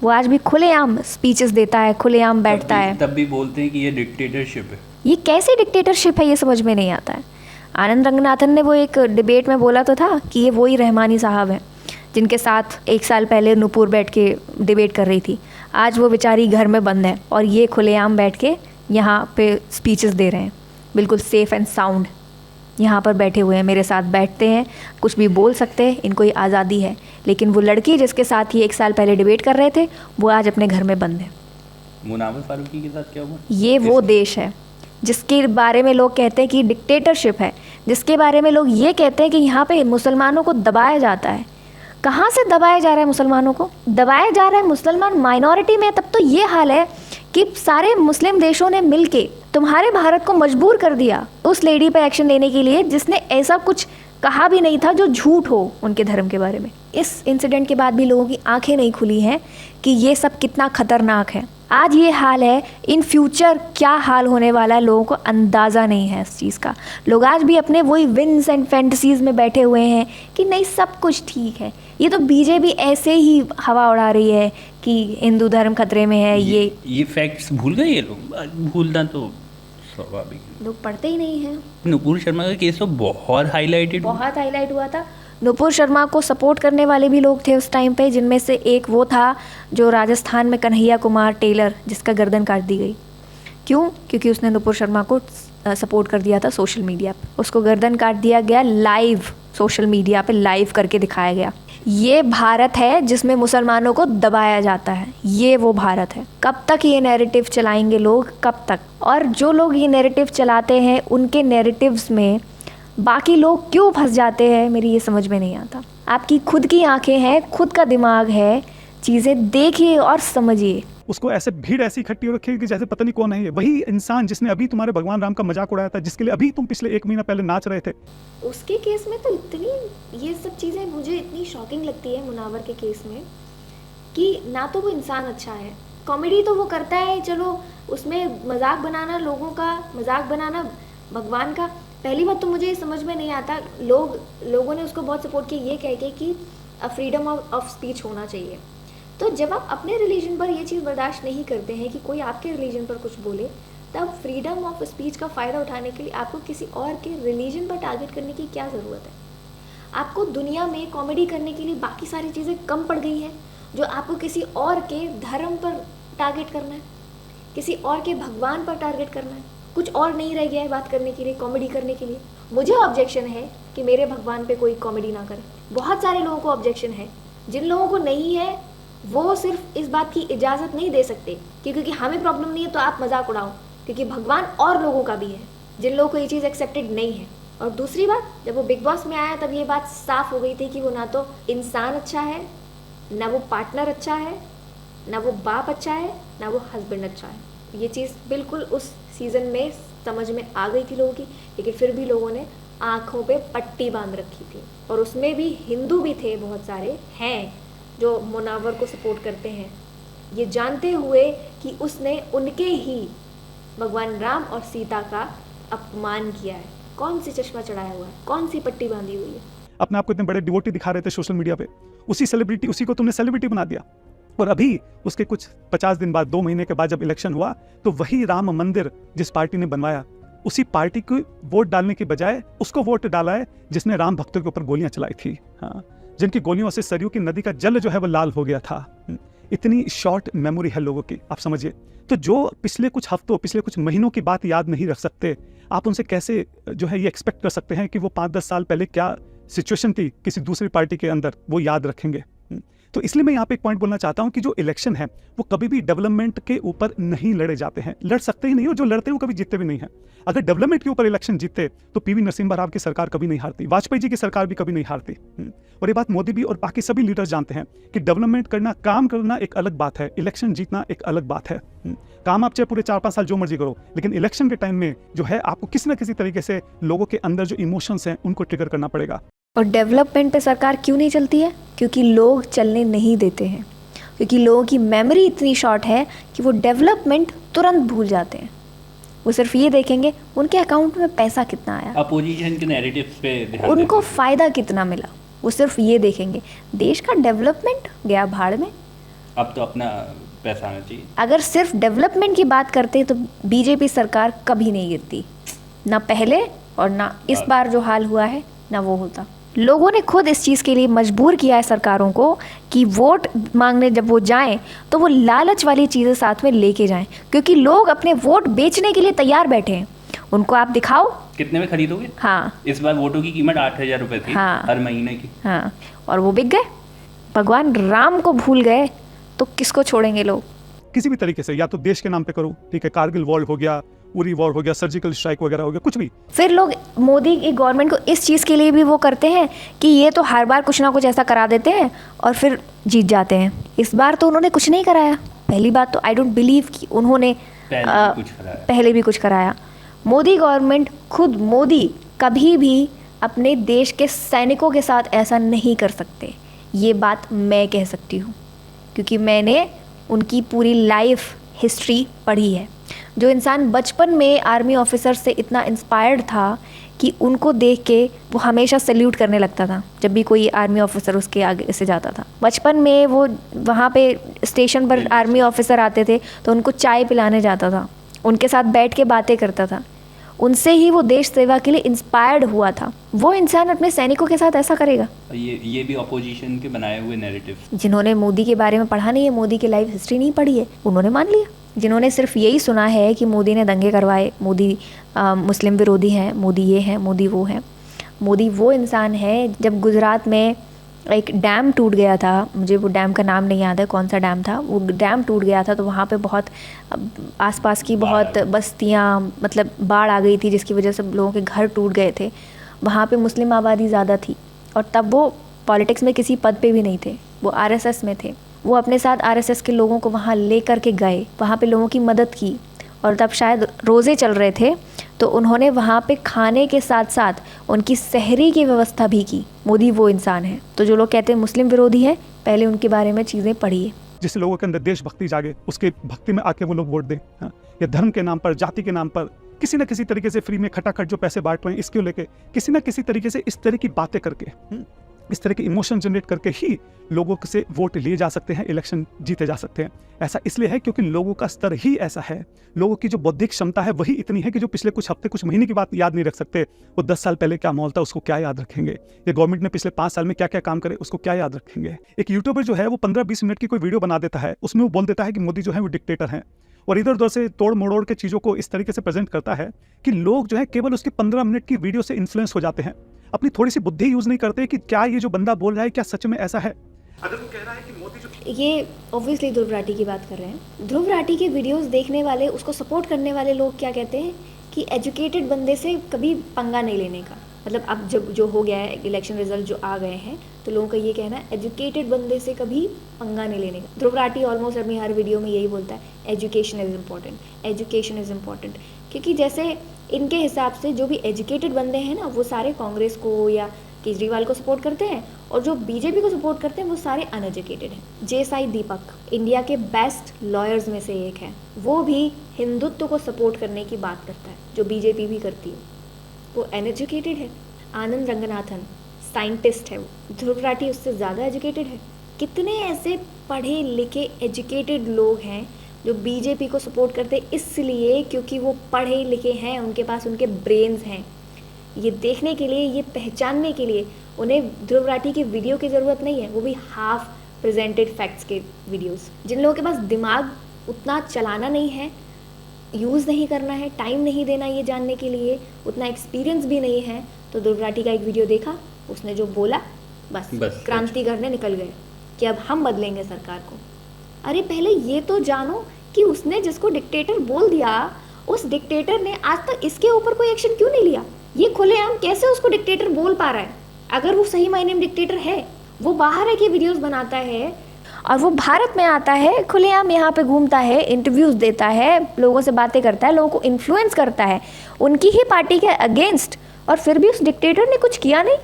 वो आज भी खुलेआम स्पीचेस देता है, खुलेआम बैठता है, तब भी बोलते हैं कि ये डिक्टेटरशिप है। ये कैसे डिक्टेटरशिप है ये समझ में नहीं आता है। आनंद रंगनाथन ने वो एक डिबेट में बोला तो था कि ये वही रहमानी साहब हैं जिनके साथ 1 साल पहले नुपुर बैठ के डिबेट कर रही थी। आज वो बेचारी घर में बंद है और ये खुलेआम बैठ के यहाँ पे स्पीचेस दे रहे हैं, बिल्कुल सेफ़ एंड साउंड यहाँ पर बैठे हुए हैं, मेरे साथ बैठते हैं, कुछ भी बोल सकते हैं, इनको ये आज़ादी है। लेकिन वो लड़की जिसके साथ ये 1 साल पहले डिबेट कर रहे थे वो आज अपने घर में बंद है। मुनावर फारूकी के साथ क्या हुआ? ये वो देश है जिसके बारे में लोग कहते हैं कि डिक्टेटरशिप है, जिसके बारे में लोग ये कहते हैं कि यहाँ पे मुसलमानों को दबाया जाता है। कहाँ से दबाया जा रहा है मुसलमानों को? दबाया जा रहा है, मुसलमान माइनॉरिटी में। तब तो ये हाल है कि सारे मुस्लिम देशों ने मिलके तुम्हारे भारत को मजबूर कर दिया उस लेडी पे एक्शन लेने के लिए जिसने ऐसा कुछ कहा भी नहीं था जो झूठ हो उनके धर्म के बारे में। इस इंसिडेंट के बाद भी लोगों की आंखें नहीं खुली हैं कि ये सब कितना खतरनाक है। आज ये हाल है, इन फ्यूचर क्या हाल होने वाला है लोगों को अंदाज़ा नहीं है इस चीज़ का। लोग आज भी अपने वही विंस एंड फैंटेसीज़ में बैठे हुए हैं कि नहीं सब कुछ ठीक है। ये तो बीजेपी ऐसे ही हवा उड़ा रही है कि हिंदू धर्म खतरे में है। ये फैक्ट्स भूल गए ये लोग, भूलना तो स्वाभाविक, लोग पढ़ते ही नहीं हैं। नुपुर शर्मा का केस तो बहुत हाईलाइट हुआ था। नुपुर शर्मा को सपोर्ट करने वाले भी लोग थे उस टाइम पे, जिनमें से एक वो था जो राजस्थान में कन्हैया कुमार टेलर, जिसका गर्दन काट दी गई। क्यों? क्योंकि उसने नुपुर शर्मा को सपोर्ट कर दिया था सोशल मीडिया पे। उसको गर्दन काट दिया गया लाइव, सोशल मीडिया पे लाइव करके दिखाया गया। ये भारत है जिसमें मुसलमानों को दबाया जाता है, ये वो भारत है। कब तक ये नैरेटिव चलाएंगे लोग, कब तक? और जो लोग ये नैरेटिव चलाते हैं उनके नैरेटिव्स में बाकी लोग क्यों फंस जाते हैं, मेरी ये समझ में नहीं आता। आपकी खुद की आंखें हैं, खुद का दिमाग है, चीज़ें देखिए और समझिए। उसको ऐसे भीड़ ऐसी इकट्ठी हो रखी है कि जैसे पता नहीं कौन है ये। वही इंसान जिसने अभी तुम्हारे भगवान राम का मजाक उड़ाया था, जिसके लिए अभी तुम पिछले 1 महीना पहले नाच रहे थे। उसके केस में तो इतनी ये सब चीज़ें मुझे इतनी शॉकिंग लगती है मुनावर के केस में, कि ना तो वो इंसान अच्छा है। कॉमेडी तो वो करता है, चलो उसमें मजाक बनाना, लोगों का मजाक बनाना भगवान का। पहली बात तो मुझे समझ में नहीं आता, लोगों ने उसको बहुत सपोर्ट किया ये कह के कि फ्रीडम ऑफ स्पीच होना चाहिए। तो जब आप अपने रिलीजन पर ये चीज़ बर्दाश्त नहीं करते हैं कि कोई आपके रिलीजन पर कुछ बोले, तब फ्रीडम ऑफ स्पीच का फ़ायदा उठाने के लिए आपको किसी और के रिलीजन पर टारगेट करने की क्या ज़रूरत है? आपको दुनिया में कॉमेडी करने के लिए बाकी सारी चीज़ें कम पड़ गई हैं, जो आपको किसी और के धर्म पर टारगेट करना है, किसी और के भगवान पर टारगेट करना है। कुछ और नहीं रह गया है बात करने के लिए, कॉमेडी करने के लिए। मुझे ऑब्जेक्शन है कि मेरे भगवान पे कोई कॉमेडी ना करे। बहुत सारे लोगों को ऑब्जेक्शन है। जिन लोगों को नहीं है वो सिर्फ इस बात की इजाज़त नहीं दे सकते कि क्योंकि हमें प्रॉब्लम नहीं है तो आप मजाक उड़ाओ, क्योंकि भगवान और लोगों का भी है जिन लोगों को ये चीज़ एक्सेप्टेड नहीं है। और दूसरी बात, जब वो बिग बॉस में आया तब ये बात साफ हो गई थी कि वो ना तो इंसान अच्छा है, ना वो पार्टनर अच्छा है, ना वो बाप अच्छा है, ना वो हस्बैंड अच्छा है। ये चीज़ बिल्कुल उस सीज़न में समझ में आ गई थी लोगों की, लेकिन फिर भी लोगों ने आँखों पे पट्टी बांध रखी थी। और उसमें भी हिंदू भी थे, बहुत सारे हैं जो मुनावर को सपोर्ट करते हैं, ये जानते हुए कि उसने उनके ही भगवान राम और सीता का अपमान किया है। कौन सी चश्मा चढ़ाया हुआ है, कौन सी पट्टी बांधी हुई है? अपने आप को इतने बड़े डिवोटी दिखा रहे थे सोशल मीडिया पे, उसी सेलिब्रिटी, उसी को तुमने सेलिब्रिटी बना दिया। और अभी उसके कुछ 50 दिन बाद, 2 महीने के बाद जब इलेक्शन हुआ, तो वही राम मंदिर जिस पार्टी ने बनवाया, उसी पार्टी को वोट डालने की बजाय उसको वोट डाला है जिसने राम भक्तों के ऊपर गोलियां चलाई थी। हाँ, जिनकी गोलियों से सरयू की नदी का जल जो है वो लाल हो गया था। इतनी शॉर्ट मेमोरी है लोगों की, आप समझिए। तो जो पिछले कुछ हफ्तों, पिछले कुछ महीनों की बात याद नहीं रख सकते, आप उनसे कैसे जो है ये एक्सपेक्ट कर सकते हैं कि वो 5-10 साल पहले क्या सिचुएशन थी किसी दूसरी पार्टी के अंदर, वो याद रखेंगे? तो इसलिए मैं यहाँ पे एक पॉइंट बोलना चाहता हूँ कि जो इलेक्शन है वो कभी भी डेवलपमेंट के ऊपर नहीं लड़े जाते हैं, लड़ सकते ही नहीं, और जो लड़ते हैं वो कभी जीतते भी नहीं है। अगर डेवलपमेंट के ऊपर इलेक्शन जीतते तो पीवी नरसिम्हा राव की सरकार कभी नहीं हारती, वाजपेयी जी की सरकार भी कभी नहीं हारती। और ये बात मोदी भी और बाकी सभी लीडर्स जानते हैं कि डेवलपमेंट करना, काम करना एक अलग बात है, इलेक्शन जीतना एक अलग बात है। काम आप चाहे पूरे 4-5 साल जो मर्जी करो, लेकिन इलेक्शन के टाइम में जो है आपको किसी ना किसी तरीके से लोगों के अंदर जो इमोशंस हैं उनको ट्रिगर करना पड़ेगा। और डेवलपमेंट पे सरकार क्यों नहीं चलती है? क्योंकि लोग चलने नहीं देते हैं, क्योंकि लोगों की मेमोरी इतनी शॉर्ट है कि वो डेवलपमेंट तुरंत भूल जाते हैं। वो सिर्फ ये देखेंगे उनके अकाउंट में पैसा कितना आया, अपोजिशन के नैरेटिव्स पे ध्यान उनको फ़ायदा कितना मिला, वो सिर्फ ये देखेंगे। देश का डेवलपमेंट गया भाड़ में। अब तो अपना पैसा आना चाहिए। अगर सिर्फ डेवलपमेंट की बात करते तो बीजेपी सरकार कभी नहीं गिरती, ना पहले और ना इस बार जो हाल हुआ है ना वो होता। लोगों ने खुद इस चीज़ के लिए मजबूर किया है सरकारों को कि वोट मांगने जब वो जाएं तो वो लालच वाली चीज़ें साथ में लेके जाएं, क्योंकि लोग अपने वोट बेचने के लिए तैयार बैठे हैं। उनको आप दिखाओ कितने में खरीदोगे। हाँ, इस बार वोटों की कीमत 8,000 रुपये थी। हाँ, हर महीने की। हाँ, और वो बिक गए। भगवान राम को भूल गए तो किसको छोड़ेंगे लोग? किसी भी तरीके से, या तो देश के नाम पे करो, ठीक है, कारगिल वॉर हो गया, उरी वॉर हो गया, सर्जिकल स्ट्राइक वगैरह हो गया, कुछ भी। फिर लोग मोदी की गवर्नमेंट को इस चीज़ के लिए भी वो करते हैं कि ये तो हर बार कुछ ना कुछ ऐसा करा देते हैं और फिर जीत जाते हैं। इस बार तो उन्होंने कुछ नहीं कराया। पहली बात तो आई डोंट बिलीव कि उन्होंने पहले भी कुछ कराया। मोदी गवर्नमेंट, खुद मोदी कभी भी अपने देश के सैनिकों के साथ ऐसा नहीं कर सकते। ये बात मैं कह सकती हूँ क्योंकि मैंने उनकी पूरी लाइफ हिस्ट्री पढ़ी है, जो इंसान बचपन में आर्मी ऑफिसर से इतना इंस्पायर्ड था कि उनको देख के वो हमेशा सैल्यूट करने लगता था जब भी कोई आर्मी ऑफिसर उसके आगे से जाता था। बचपन में वो वहाँ पे स्टेशन पर आर्मी ऑफिसर आते थे तो उनको चाय पिलाने जाता था, उनके साथ बैठ के बातें करता था, उनसे ही वो देश सेवा के लिए इंस्पायर्ड हुआ था। वो इंसान अपने सैनिकों के साथ ऐसा करेगा? ये भी अपोजिशन के बनाए हुए नैरेटिव। जिन्होंने मोदी के बारे में पढ़ा नहीं है, मोदी की लाइफ हिस्ट्री नहीं पढ़ी है, उन्होंने मान लिया। जिन्होंने सिर्फ यही सुना है कि मोदी ने दंगे करवाए, मोदी मुस्लिम विरोधी हैं, मोदी ये हैं, मोदी वो हैं। मोदी वो इंसान है, जब गुजरात में एक डैम टूट गया था, मुझे वो डैम का नाम नहीं याद है कौन सा डैम था, वो डैम टूट गया था तो वहाँ पे बहुत आसपास की बहुत बस्तियाँ, मतलब बाढ़ आ गई थी जिसकी वजह से लोगों के घर टूट गए थे। वहाँ पे मुस्लिम आबादी ज़्यादा थी और तब वो पॉलिटिक्स में किसी पद पे भी नहीं थे, वो आरएसएस में थे। वो अपने साथ आरएसएस के लोगों को वहाँ ले कर के गए, वहाँ पे लोगों की मदद की, और तब शायद रोज़े चल रहे थे तो उन्होंने वहाँ पे खाने के साथ साथ उनकी सहरी की व्यवस्था भी की। मोदी वो इंसान है। तो जो लोग कहते हैं मुस्लिम विरोधी है, पहले उनके बारे में चीज़ें पढ़िए। जिस लोगों के अंदर देशभक्ति जागे, उसके भक्ति में आके वो लोग वोट दें, हाँ? या धर्म के नाम पर, जाति के नाम पर किसी न किसी तरीके से फ्री में खटाखट जो पैसे बांट रहे हैं, इसको लेके किसी न किसी तरीके से इस तरह की बातें करके, इस तरह के इमोशन जनरेट करके ही लोगों से वोट लिए जा सकते हैं, इलेक्शन जीते जा सकते हैं। ऐसा इसलिए है क्योंकि लोगों का स्तर ही ऐसा है, लोगों की जो बौद्धिक क्षमता है वही इतनी है कि जो पिछले कुछ हफ्ते कुछ महीने की बात याद नहीं रख सकते, वो 10 साल पहले क्या माहौल था उसको क्या याद रखेंगे, या गवर्नमेंट ने पिछले 5 साल में क्या क्या काम करे उसको क्या याद रखेंगे। एक यूट्यूबर जो है वो 15-20 मिनट की कोई वीडियो बना देता है, उसमें वो बोल देता है कि मोदी जो है वो डिक्टेटर हैं, और इधर उधर से तोड़ मड़ोड़ के चीज़ों को इस तरीके से प्रेजेंट करता है कि लोग जो है केवल उसकी 15 मिनट की वीडियो से इन्फ्लुएंस हो जाते हैं, अपनी थोड़ी सी बुद्धि यूज नहीं करते कि क्या ये जो बंदा बोल रहा है क्या सच में ऐसा है। अगर वो कह रहा है कि मोदी जो, ये ऑब्वियसली ध्रुव राठी की बात कर रहे हैं। ध्रुव राठी के वीडियोस देखने वाले, उसको सपोर्ट करने वाले लोग क्या कहते हैं कि एजुकेटेड बंदे से कभी पंगा नहीं लेने का। मतलब अब जब जो हो गया है, इलेक्शन रिजल्ट जो आ गए हैं, तो लोगों का ये कहना है एजुकेटेड बंदे से कभी पंगा नहीं लेने का। ध्रुव राठी ऑलमोस्ट अपनी हर वीडियो में यही बोलता है, education is important, education is important. क्योंकि जैसे इनके हिसाब से जो भी एजुकेटेड बंदे हैं ना, वो सारे कांग्रेस को या केजरीवाल को सपोर्ट करते हैं, और जो बीजेपी को सपोर्ट करते हैं वो सारे अनएजुकेटेड हैं। जेसाई दीपक इंडिया के बेस्ट लॉयर्स में से एक है, वो भी हिंदुत्व को सपोर्ट करने की बात करता है, जो बीजेपी भी करती है, वो अनएजुकेटेड है। आनंद रंगनाथन साइंटिस्ट है, वो ध्रुव राठी उससे ज़्यादा एजुकेटेड है। कितने ऐसे पढ़े लिखे एजुकेटेड लोग हैं जो बीजेपी को सपोर्ट करते इसलिए क्योंकि वो पढ़े लिखे हैं, उनके पास उनके ब्रेन्स हैं। ये देखने के लिए, ये पहचानने के लिए उन्हें ध्रुव राठी की वीडियो की ज़रूरत नहीं है, वो भी हाफ प्रेजेंटेड फैक्ट्स के वीडियोस। जिन लोगों के पास दिमाग उतना चलाना नहीं है, यूज़ नहीं करना है, टाइम नहीं देना ये जानने के लिए, उतना एक्सपीरियंस भी नहीं है, तो ध्रुव राठी का एक वीडियो देखा, उसने जो बोला बस क्रांति करने निकल गए कि अब हम बदलेंगे सरकार को। अरे पहले ये तो जानो कि उसने जिसको डिक्टेटर बोल दिया, उस डिक्टेटर ने आज तक इसके ऊपर कोई एक्शन क्यों नहीं लिया। ये खुलेआम कैसे उसको डिक्टेटर बोल पा रहा है? अगर वो सही मायने में डिक्टेटर है, वो बाहर है कि वीडियोस बनाता है और वो भारत में आता है, खुलेआम यहाँ पे घूमता है, इंटरव्यूज देता है, लोगों से बातें करता है, लोगों को इन्फ्लुएंस करता है उनकी ही पार्टी के अगेंस्ट, और फिर भी उस डिक्टेटर ने कुछ किया नहीं।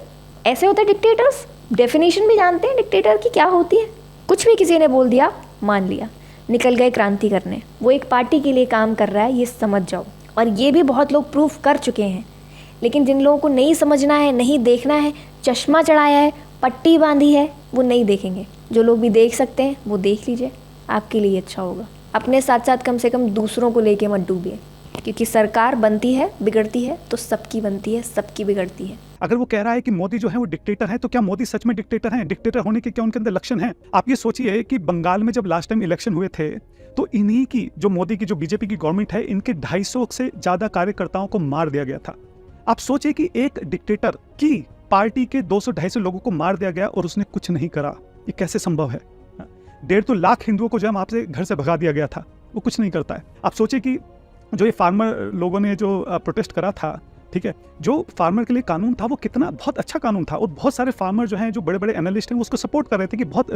ऐसे होते डिक्टेटर्स, डेफिनेशन भी जानते हैं डिक्टेटर की क्या होती है। कुछ भी किसी ने बोल दिया, मान लिया, निकल गए क्रांति करने। वो एक पार्टी के लिए काम कर रहा है, ये समझ जाओ। और ये भी बहुत लोग प्रूफ कर चुके हैं। लेकिन जिन लोगों को नहीं समझना है, नहीं देखना है, चश्मा चढ़ाया है, पट्टी बांधी है, वो नहीं देखेंगे। जो लोग भी देख सकते हैं वो देख लीजिए, आपके लिए अच्छा होगा। अपने साथ साथ कम से कम दूसरों को लेके मत डूबिए, क्योंकि सरकार बनती है, बिगड़ती है तो सबकी बनती है, सबकी बिगड़ती है। अगर वो कह रहा है कि मोदी जो है वो डिक्टेटर है, तो क्या मोदी सच में डिक्टेटर हैं? डिक्टेटर होने के क्या उनके अंदर लक्षण हैं? आप ये सोचिए कि बंगाल में जब लास्ट टाइम इलेक्शन हुए थे, तो इन्हीं की, जो मोदी की, जो बीजेपी की गवर्नमेंट है, इनके 250 से ज्यादा कार्यकर्ताओं को मार दिया गया था। आप सोचिए कि एक डिक्टेटर की पार्टी के 200-250 लोगों को मार दिया गया और उसने कुछ नहीं करा। ये कैसे संभव है? 1.5 लाख हिंदुओं को जो है आपसे घर से भगा दिया गया था, वो कुछ नहीं करता है। आप सोचिए कि जो ये फार्मर लोगों ने जो प्रोटेस्ट करा था, ठीक है, जो फार्मर के लिए कानून था वो कितना बहुत अच्छा कानून था, और बहुत सारे फार्मर जो हैं, जो बड़े बड़े एनालिस्ट हैं, वो उसको सपोर्ट कर रहे थे कि बहुत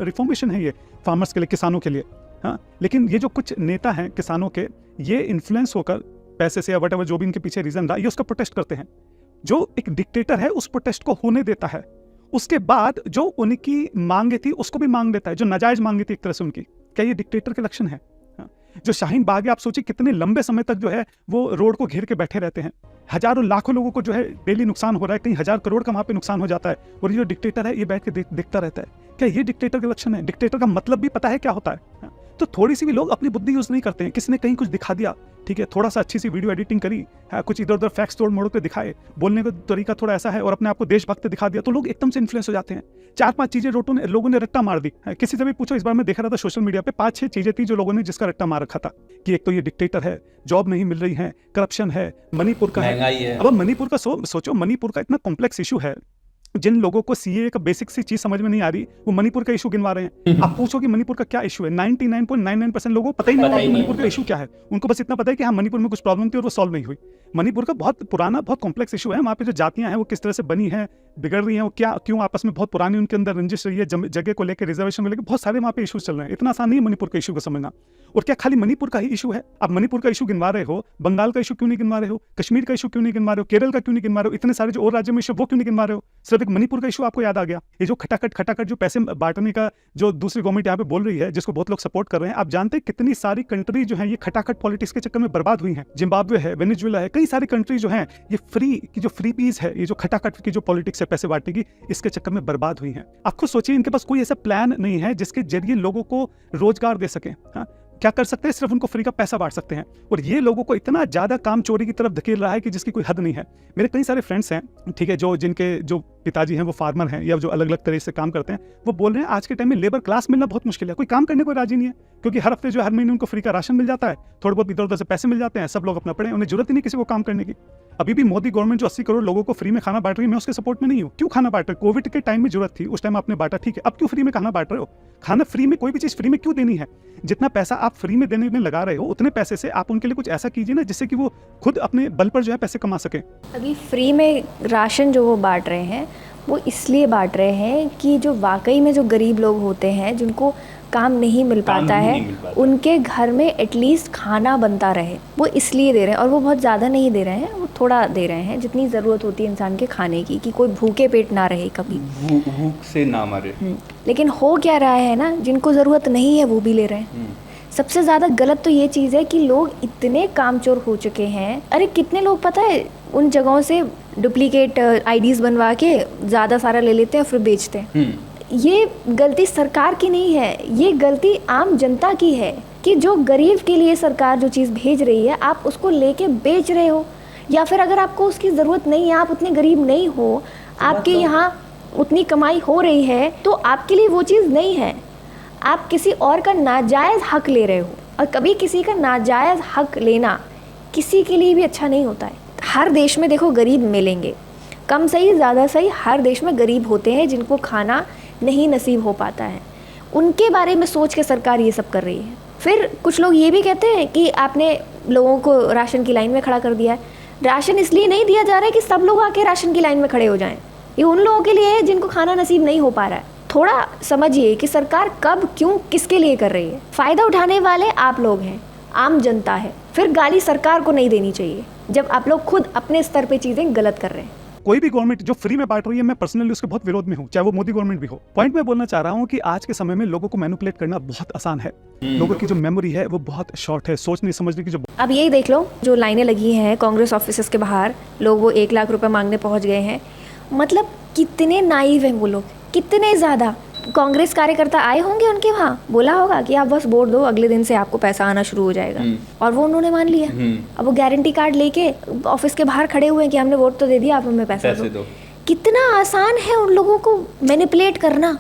रिफॉर्मेशन है ये फार्मर्स के लिए, किसानों के लिए। हाँ, लेकिन ये जो कुछ नेता हैं किसानों के, ये इन्फ्लुएंस होकर पैसे से या वट एवर जो भी इनके पीछे रीजन रहा, ये उसका प्रोटेस्ट करते हैं। जो एक डिक्टेटर है उस प्रोटेस्ट को होने देता है, उसके बाद जो उनकी मांगे थी उसको भी मांग देता है, जो नाजायज मांगी थी एक तरह से उनकी। क्या ये डिक्टेटर के लक्षण है? जो शाहीन बाग है, आप सोचिए कितने लंबे समय तक जो है वो रोड को घेर के बैठे रहते हैं। हजारों लाखों लोगों को जो है डेली नुकसान हो रहा है, कहीं 1000 करोड़ का वहाँ पे नुकसान हो जाता है, और ये जो डिक्टेटर है ये बैठ के देखता रहता है। क्या ये डिक्टेटर का लक्षण है? डिक्टेटर का मतलब भी पता है क्या होता है? तो थोड़ी सी भी लोग अपनी बुद्धि यूज नहीं करते हैं। किसी ने कहीं कुछ दिखा दिया, ठीक है, थोड़ा सा अच्छी सी वीडियो एडिटिंग करी, कुछ इधर उधर फैक्ट्स तोड़ मोड़ के दिखाए, बोलने का तरीका थोड़ा ऐसा है, और अपने आप को देशभक्त दिखा दिया, तो लोग एकदम से इन्फ्लुएंस हो जाते हैं। 4-5 चीजें लोगों ने रट्टा मार दी। किसी से भी पूछो, इस बार मैं देख रहा था सोशल मीडिया पे 5-6 चीजें थी जो लोगों ने जिसका रट्टा मार रखा था कि एक तो ये डिक्टेटर है, जॉब नहीं मिल रही है, करप्शन है, मणिपुर का है। अब मणिपुर का सोचो, मणिपुर का इतना कॉम्प्लेक्स इशू है, जिन लोगों को सीए का बेसिक सी चीज समझ में नहीं आ रही, वो मणिपुर का इशू गिनवा रहे हैं। आप पूछो कि मणिपुर का क्या इशू है, 99.99% लोगों को पता ही नहीं होगा मणिपुर का इशू क्या है। उनको बस इतना पता है कि हाँ, मणिपुर में कुछ प्रॉब्लम थी और वो सॉल्व नहीं हुई। मणिपुर का बहुत पुराना, बहुत कॉम्प्लेक्स इशू है। वहाँ पे जो जातियां हैं वो किस तरह से बनी हैं, बिगड़ रही हैं, वो क्या क्यों आपस में बहुत पुरानी उनके अंदर रंजिश रही है, जगह को लेकर, रिजर्वेशन को लेकर, बहुत सारे वहाँ पे इशूज चल रहे हैं। इतना आसान नहीं है मणिपुर का इशू को समझना। और क्या खाली मणिपुर का ही इशू है? आप मणिपुर का इशू गिनवा रहे हो, बंगाल का इशू क्यों नहीं गिनवा रहे हो, कश्मीर का इशू क्यों नहीं गिनवा रहे हो, केरल का क्यों नहीं गिनवा रहे हो, इतने सारे जो और राज्य में इशू वो क्यों नहीं गिनवा रहे हो? सिर्फ एक मणिपुर का इशू आपको याद आ गया। ये जो खटाखट जो पैसे बांटने का जो दूसरी गवर्नमेंट यहाँ पे बोल रही है, जिसको बहुत लोग सपोर्ट कर रहे हैं, आप जानते हैं कितनी सारी कंट्री जो है ये खटाखट पॉलिटिक्स के चक्कर में बर्बाद हुई हैं। जिम्बाब्वे है, वेनेजुएला है, कई सारी कंट्री जो है ये फ्री पीस है, ये जो खटाखट की जो पॉलिटिक्स है पैसे बांटने की, इसके चक्कर में बर्बाद हुई हैं। आप खुद सोचिए, इनके पास कोई ऐसा प्लान नहीं है जिसके जरिए लोगों को रोजगार दे सके। क्या कर सकते हैं? सिर्फ उनको फ्री का पैसा बांट सकते हैं। और ये लोगों को इतना ज्यादा काम चोरी की तरफ धकेल रहा है कि जिसकी कोई हद नहीं है। मेरे कई सारे फ्रेंड्स हैं, ठीक है, जिनके जो पिताजी हैं वो फार्मर हैं या जो अलग अलग तरह से काम करते हैं, वो बोल रहे हैं आज के टाइम में लेबर क्लास मिलना बहुत मुश्किल है। कोई काम करने को राजी नहीं है, क्योंकि हर हफ्ते जो हर महीने उनको फ्री का राशन मिल जाता है, थोड़े बहुत इधर उधर से पैसे मिल जाते हैं, सब लोग अपना पड़े, उन्हें जरूरत ही नहीं किसी को काम करने की। अभी भी मोदी गवर्नमेंट जो 80 करोड़ लोगों को फ्री में खाना बांट रही है, मैं उसके सपोर्ट में नहीं हूँ। क्यों खाना बांट रहे? कोविड के टाइम में जरूरत थी, उस टाइम आपने बांटा, ठीक है, अब क्यों फ्री में खाना बांट रहे हो? खाना फ्री में, कोई भी चीज फ्री में क्यों देनी है? जितना पैसा आप फ्री में देने में लगा रहे हो, उतने पैसे से आप उनके लिए कुछ ऐसा कीजिए ना जिससे कि वो खुद अपने बल पर जो है पैसे कमा सके। अभी फ्री में राशन जो वो बांट रहे हैं, वो इसलिए बांट रहे हैं कि जो वाकई में जो गरीब लोग होते हैं, जिनको काम नहीं मिल पाता है, उनके घर में एटलीस्ट खाना बनता रहे, वो इसलिए दे रहे हैं। और वो बहुत ज़्यादा नहीं दे रहे हैं, वो थोड़ा दे रहे हैं जितनी ज़रूरत होती है इंसान के खाने की, कि कोई भूखे पेट ना रहे, कभी भूख से ना मरे। लेकिन हो क्या रहा है ना, जिनको ज़रूरत नहीं है वो भी ले रहे हैं। सबसे ज़्यादा गलत तो ये चीज़ है कि लोग इतने कामचोर हो चुके हैं। अरे कितने लोग पता है उन जगहों से डुप्लीकेट आईडीज़ बनवा के ज़्यादा सारा ले लेते हैं और फिर बेचते हैं। ये गलती सरकार की नहीं है, ये गलती आम जनता की है कि जो गरीब के लिए सरकार जो चीज़ भेज रही है, आप उसको लेके बेच रहे हो। या फिर अगर आपको उसकी ज़रूरत नहीं है, आप उतने गरीब नहीं हो, आपके यहाँ उतनी कमाई हो रही है, तो आपके लिए वो चीज़ नहीं है। आप किसी और का नाजायज़ हक ले रहे हो, और कभी किसी का नाजायज़ हक लेना किसी के लिए भी अच्छा नहीं होता है। हर देश में देखो गरीब मिलेंगे, कम सही ज़्यादा सही, हर देश में गरीब होते हैं जिनको खाना नहीं नसीब हो पाता है। उनके बारे में सोच के सरकार ये सब कर रही है। फिर कुछ लोग ये भी कहते हैं कि आपने लोगों को राशन की लाइन में खड़ा कर दिया है। राशन इसलिए नहीं दिया जा रहा है कि सब लोग आके राशन की लाइन में खड़े हो जाएं। ये उन लोगों के लिए है जिनको खाना नसीब नहीं हो पा रहा है। थोड़ा समझिए कि सरकार कब, क्यों, किसके लिए कर रही है। फ़ायदा उठाने वाले आप लोग हैं, आम जनता है। फिर गाली सरकार को नहीं देनी चाहिए जब आप लोग खुद अपने स्तर पे चीज़ें गलत कर रहे हैं। कोई भी गवर्नमेंट जो फ्री में बांट रही है, मैं पर्सनली उसके बहुत विरोध में हूँ, चाहे वो मोदी गवर्नमेंट भी हो। पॉइंट मैं बोलना चाह रहा हूँ कि आज के समय में लोगों को मैनिपुलेट करना बहुत आसान है। लोगों की जो मेमोरी है वो बहुत शॉर्ट है, सोचने समझने की जो। अब यही देख लो, जो लाइनें लगी हैं कांग्रेस ऑफिसेस के बाहर, लोग वो 1 लाख रुपए मांगने पहुंच गए हैं। मतलब कितने नाइव हैं वो लोग, कितने ज़्यादा। कांग्रेस कार्यकर्ता आए होंगे उनके वहाँ, बोला होगा कि आप बस वोट दो, अगले दिन से आपको पैसा आना शुरू हो जाएगा, और वो उन्होंने मान लिया। अब वो गारंटी कार्ड लेके ऑफिस के बाहर खड़े हुए हैं कि हमने वोट तो दे दिया, आप हमें पैसा दो। कितना आसान है उन लोगों को मैनिपुलेट करना,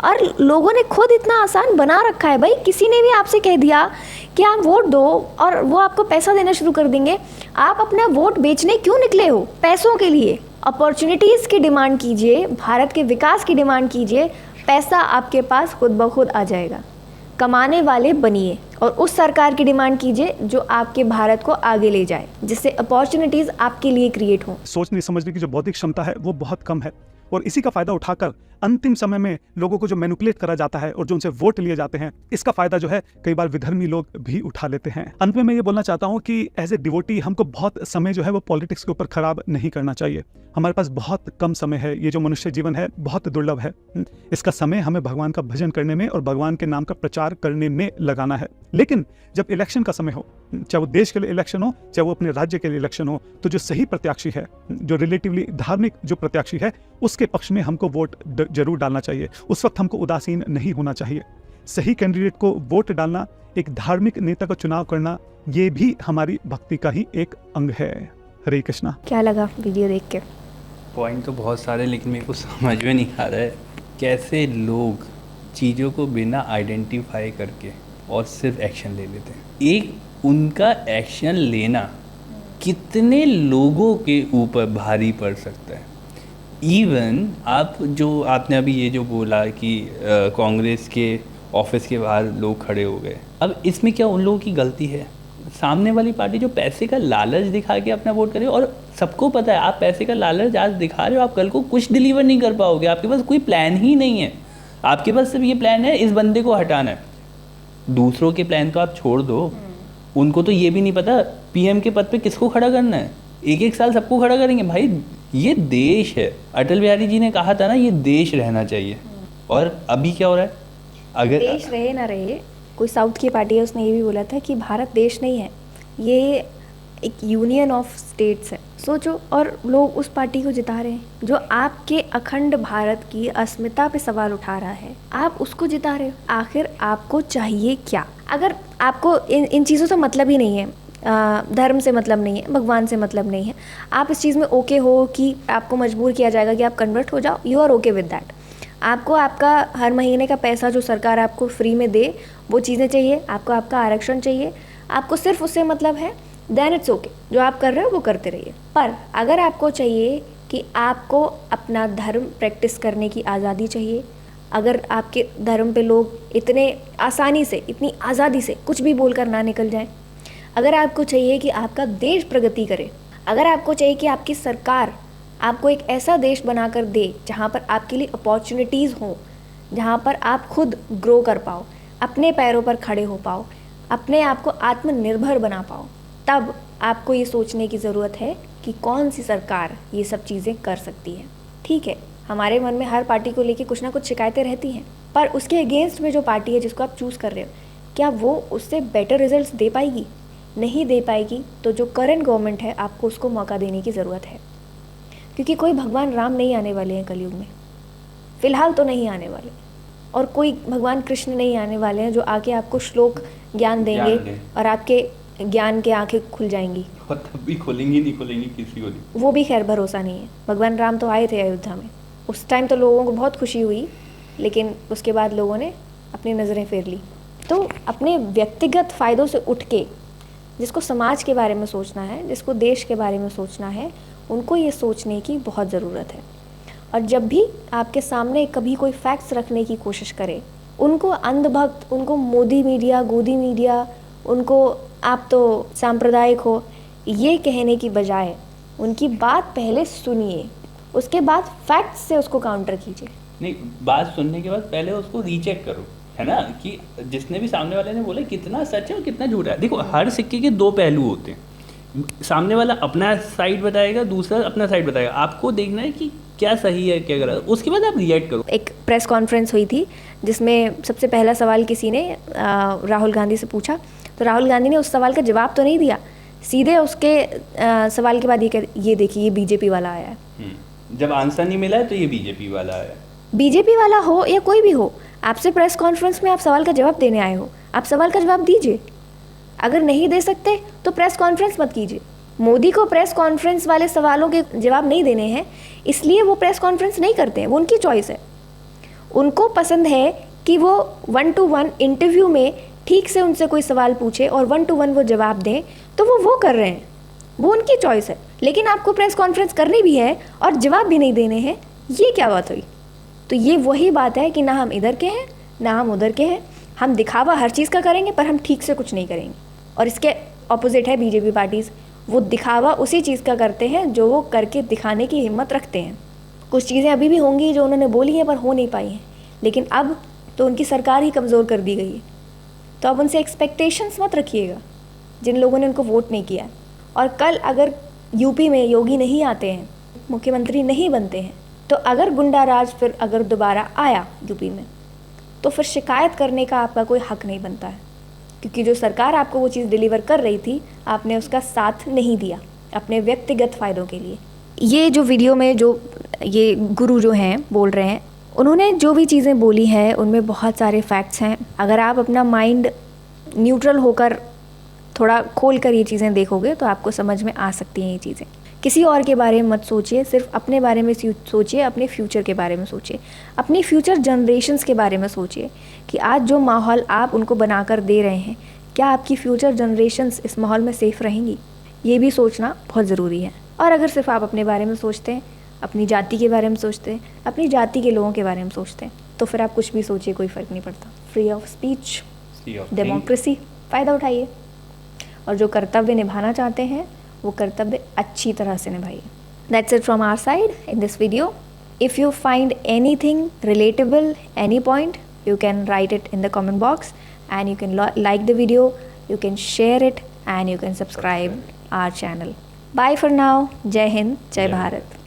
और लोगों ने खुद इतना आसान बना रखा है। भाई किसी ने भी आपसे कह दिया कि आप वोट दो और वो आपको पैसा देना शुरू कर देंगे, आप अपना वोट बेचने क्यों निकले हो? पैसों के लिए। अपॉर्चुनिटीज़ की डिमांड कीजिए, भारत के विकास की डिमांड कीजिए, पैसा आपके पास खुद ब खुद आ जाएगा। कमाने वाले बनिए और उस सरकार की डिमांड कीजिए जो आपके भारत को आगे ले जाए, जिससे अपॉर्चुनिटीज़ आपके लिए क्रिएट हो। सोचने समझने की जो बौद्धिक क्षमता है वो बहुत कम है, और इसी का फायदा उठाकर अंतिम समय में लोगों को जो मैनिपुलेट करा जाता है और जो उनसे वोट लिए जाते हैं, इसका फायदा जो है कई बार विधर्मी लोग भी उठा लेते हैं। अंत में मैं ये बोलना चाहता हूँ कि एज ए डिवोटी हमको बहुत समय जो है वो पॉलिटिक्स के ऊपर खराब नहीं करना चाहिए। हमारे पास बहुत कम समय है, ये जो मनुष्य जीवन है बहुत दुर्लभ है। इसका समय हमें भगवान का भजन करने में और भगवान के नाम का प्रचार करने में लगाना है। लेकिन जब इलेक्शन का समय हो, चाहे वो देश के लिए इलेक्शन हो, चाहे वो अपने राज्य के लिए इलेक्शन हो, तो जो सही प्रत्याशी है, जो रिलेटिवली धार्मिक जो प्रत्याशी है, उसके पक्ष में हमको वोट जरूर डालना चाहिए। उस वक्त हमको उदासीन नहीं होना चाहिए। सही कैंडिडेट को वोट डालना, एक धार्मिक नेता का चुनाव करना, ये भी हमारी भक्ति का ही एक अंग है। हरे कृष्णा। क्या लगा वीडियो देख के? पॉइंट तो बहुत सारे, लेकिन मेरे को समझ में नहीं आ रहा है कैसे लोग चीज़ों को बिना आइडेंटिफाई करके और सिर्फ एक्शन ले लेते हैं। एक उनका एक्शन लेना कितने लोगों के ऊपर भारी पड़ सकता है। इवन आप जो आपने अभी ये जो बोला कि कांग्रेस के ऑफिस के बाहर लोग खड़े हो गए, अब इसमें क्या उन लोगों की गलती है? सामने वाली पार्टी जो पैसे का लालच दिखा के अपना वोट करे, और सबको पता है आप पैसे का लालच आज दिखा रहे हो, आप कल को कुछ डिलीवर नहीं कर पाओगे। आपके पास कोई प्लान ही नहीं है, आपके पास सिर्फ ये प्लान है इस बंदे को हटाना है। दूसरों के प्लान तो आप छोड़ दो, उनको तो ये भी नहीं पता पीएम के पद पे किसको खड़ा करना है। एक एक साल सबको खड़ा करेंगे। भाई ये देश है, अटल बिहारी जी ने कहा था ना, ये देश रहना चाहिए। और अभी क्या हो रहा है? अगर देश रहे ना रहे, कोई साउथ की पार्टी है उसने ये भी बोला था कि भारत देश नहीं है, ये एक यूनियन ऑफ स्टेट्स है। सोचो, और लोग उस पार्टी को जिता रहे हैं जो आपके अखंड भारत की अस्मिता पे सवाल उठा रहा है, आप उसको जिता रहे हो। आखिर आपको चाहिए क्या? अगर आपको इन चीज़ों से मतलब ही नहीं है, धर्म से मतलब नहीं है, भगवान से मतलब नहीं है, आप इस चीज़ में ओके हो कि आपको मजबूर किया जाएगा कि आप कन्वर्ट हो जाओ, you are okay with that. आपको आपका हर महीने का पैसा जो सरकार आपको फ्री में दे वो चीज़ें चाहिए, आपको आपका आरक्षण चाहिए, आपको सिर्फ उससे मतलब है, देन इट्स ओके। जो आप कर रहे हो वो करते रहिए। पर अगर आपको चाहिए कि आपको अपना धर्म प्रैक्टिस करने की आज़ादी चाहिए, अगर आपके धर्म पे लोग इतने आसानी से, इतनी आज़ादी से कुछ भी बोलकर ना निकल जाएं, अगर आपको चाहिए कि आपका देश प्रगति करे, अगर आपको चाहिए कि आपकी सरकार आपको एक ऐसा देश बनाकर दे जहाँ पर आपके लिए अपॉर्चुनिटीज़ हों, जहाँ पर आप खुद ग्रो कर पाओ, अपने पैरों पर खड़े हो पाओ, अपने आप को आत्मनिर्भर बना पाओ, तब आपको ये सोचने की ज़रूरत है कि कौन सी सरकार ये सब चीज़ें कर सकती है। ठीक है, हमारे मन में हर पार्टी को लेके कुछ ना कुछ शिकायतें रहती हैं, पर उसके अगेंस्ट में जो पार्टी है जिसको आप चूज़ कर रहे हो, क्या वो उससे बेटर रिजल्ट्स दे पाएगी? नहीं दे पाएगी तो जो करंट गवर्नमेंट है आपको उसको मौका देने की ज़रूरत है, क्योंकि कोई भगवान राम नहीं आने वाले हैं कलयुग में, फ़िलहाल तो नहीं आने वाले, और कोई भगवान कृष्ण नहीं आने वाले हैं जो आके आपको श्लोक ज्ञान देंगे और आपके ज्ञान के आंखें खुल जाएंगी, और तब भी खोलेंगी नहीं खोलेंगी किसी को नहीं। वो भी खैर भरोसा नहीं है। भगवान राम तो आए थे अयोध्या में, उस टाइम तो लोगों को बहुत खुशी हुई, लेकिन उसके बाद लोगों ने अपनी नज़रें फेर ली। तो अपने व्यक्तिगत फ़ायदों से उठ के जिसको समाज के बारे में सोचना है, जिसको देश के बारे में सोचना है, उनको ये सोचने की बहुत ज़रूरत है। और जब भी आपके सामने कभी कोई फैक्ट्स रखने की कोशिश करे, उनको अंधभक्त, उनको मोदी मीडिया, गोदी मीडिया, उनको आप तो सांप्रदायिक हो, ये कहने की बजाय उनकी बात पहले सुनिए, उसके बाद फैक्ट्स से उसको काउंटर कीजिए। नहीं, बात सुनने के बाद पहले उसको रीचेक करो, है ना, कि जिसने भी सामने वाले ने बोला कितना सच है और कितना झूठ है। देखो, हर सिक्के के दो पहलू होते हैं। सामने वाला अपना साइड बताएगा, दूसरा अपना साइड बताएगा। आपको देखना है कि क्या सही है क्या गलत, उसके बाद आप रिएक्ट करो। एक प्रेस कॉन्फ्रेंस हुई थी जिसमें सबसे पहला सवाल किसी ने राहुल गांधी से पूछा, तो राहुल गांधी ने उस सवाल का जवाब तो नहीं दिया, सीधे उसके सवाल के बाद ये देखिए, ये बीजेपी वाला आया है। जब आंसर नहीं मिला है तो ये बीजेपी वाला आया। बीजेपी वाला हो या कोई भी हो, आपसे प्रेस कॉन्फ्रेंस में आप सवाल का जवाब देने आए हो, आप सवाल का जवाब दीजिए। अगर नहीं दे सकते तो प्रेस कॉन्फ्रेंस मत कीजिए। मोदी को प्रेस कॉन्फ्रेंस वाले सवालों के जवाब नहीं देने हैं, इसलिए वो प्रेस कॉन्फ्रेंस नहीं करते हैं, वो उनकी चॉइस है। उनको पसंद है कि वो 1-to-1 इंटरव्यू में ठीक से उनसे कोई सवाल पूछे और 1-to-1 वो जवाब दें, तो वो कर रहे हैं, वो उनकी चॉइस है। लेकिन आपको प्रेस कॉन्फ्रेंस करनी भी है और जवाब भी नहीं देने हैं, ये क्या बात हुई? तो ये वही बात है कि ना हम इधर के हैं ना हम उधर के हैं, हम दिखावा हर चीज़ का करेंगे पर हम ठीक से कुछ नहीं करेंगे। और इसके ऑपोजिट है बीजेपी पार्टीज़, वो दिखावा उसी चीज़ का करते हैं जो वो करके दिखाने की हिम्मत रखते हैं, कुछ चीज़ें अभी भी होंगी जो उन्होंने बोली हैं पर हो नहीं पाई हैं, लेकिन अब तो उनकी सरकार ही कमज़ोर कर दी गई है। तो अब उनसे एक्सपेक्टेशंस मत रखिएगा जिन लोगों ने उनको वोट नहीं किया। और कल अगर यूपी में योगी नहीं आते हैं, मुख्यमंत्री नहीं बनते हैं, तो अगर गुंडा राज फिर अगर दोबारा आया यूपी में, तो फिर शिकायत करने का आपका कोई हक नहीं बनता है, क्योंकि जो सरकार आपको वो चीज़ डिलीवर कर रही थी, आपने उसका साथ नहीं दिया अपने व्यक्तिगत फ़ायदों के लिए। ये जो वीडियो में जो ये गुरु जो हैं बोल रहे हैं, उन्होंने जो भी चीज़ें बोली हैं उनमें बहुत सारे फैक्ट्स हैं। अगर आप अपना माइंड न्यूट्रल होकर थोड़ा खोल कर ये चीज़ें देखोगे तो आपको समझ में आ सकती हैं ये चीज़ें। किसी और के बारे में मत सोचिए, सिर्फ अपने बारे में सोचिए, अपने फ्यूचर के बारे में सोचिए, अपनी फ्यूचर जनरेशन्स के बारे में सोचिए कि आज जो माहौल आप उनको बनाकर दे रहे हैं, क्या आपकी फ्यूचर जनरेशन्स इस माहौल में सेफ़ रहेंगी, ये भी सोचना बहुत ज़रूरी है। और अगर सिर्फ आप अपने बारे में सोचते हैं, अपनी जाति के बारे में सोचते हैं, अपनी जाति के लोगों के बारे में सोचते हैं, तो फिर आप कुछ भी सोचिए, कोई फ़र्क नहीं पड़ता। फ्री ऑफ स्पीच, डेमोक्रेसी, फ़ायदा उठाइए, और जो कर्तव्य निभाना चाहते हैं वो कर्तव्य अच्छी तरह से निभाइए। That's it from our side in this video. If you find anything relatable, any point, you can write it in the comment box, and you can like the video, you can share it, and you can subscribe our channel. Bye for now. Jai Hind, Jai Bharat.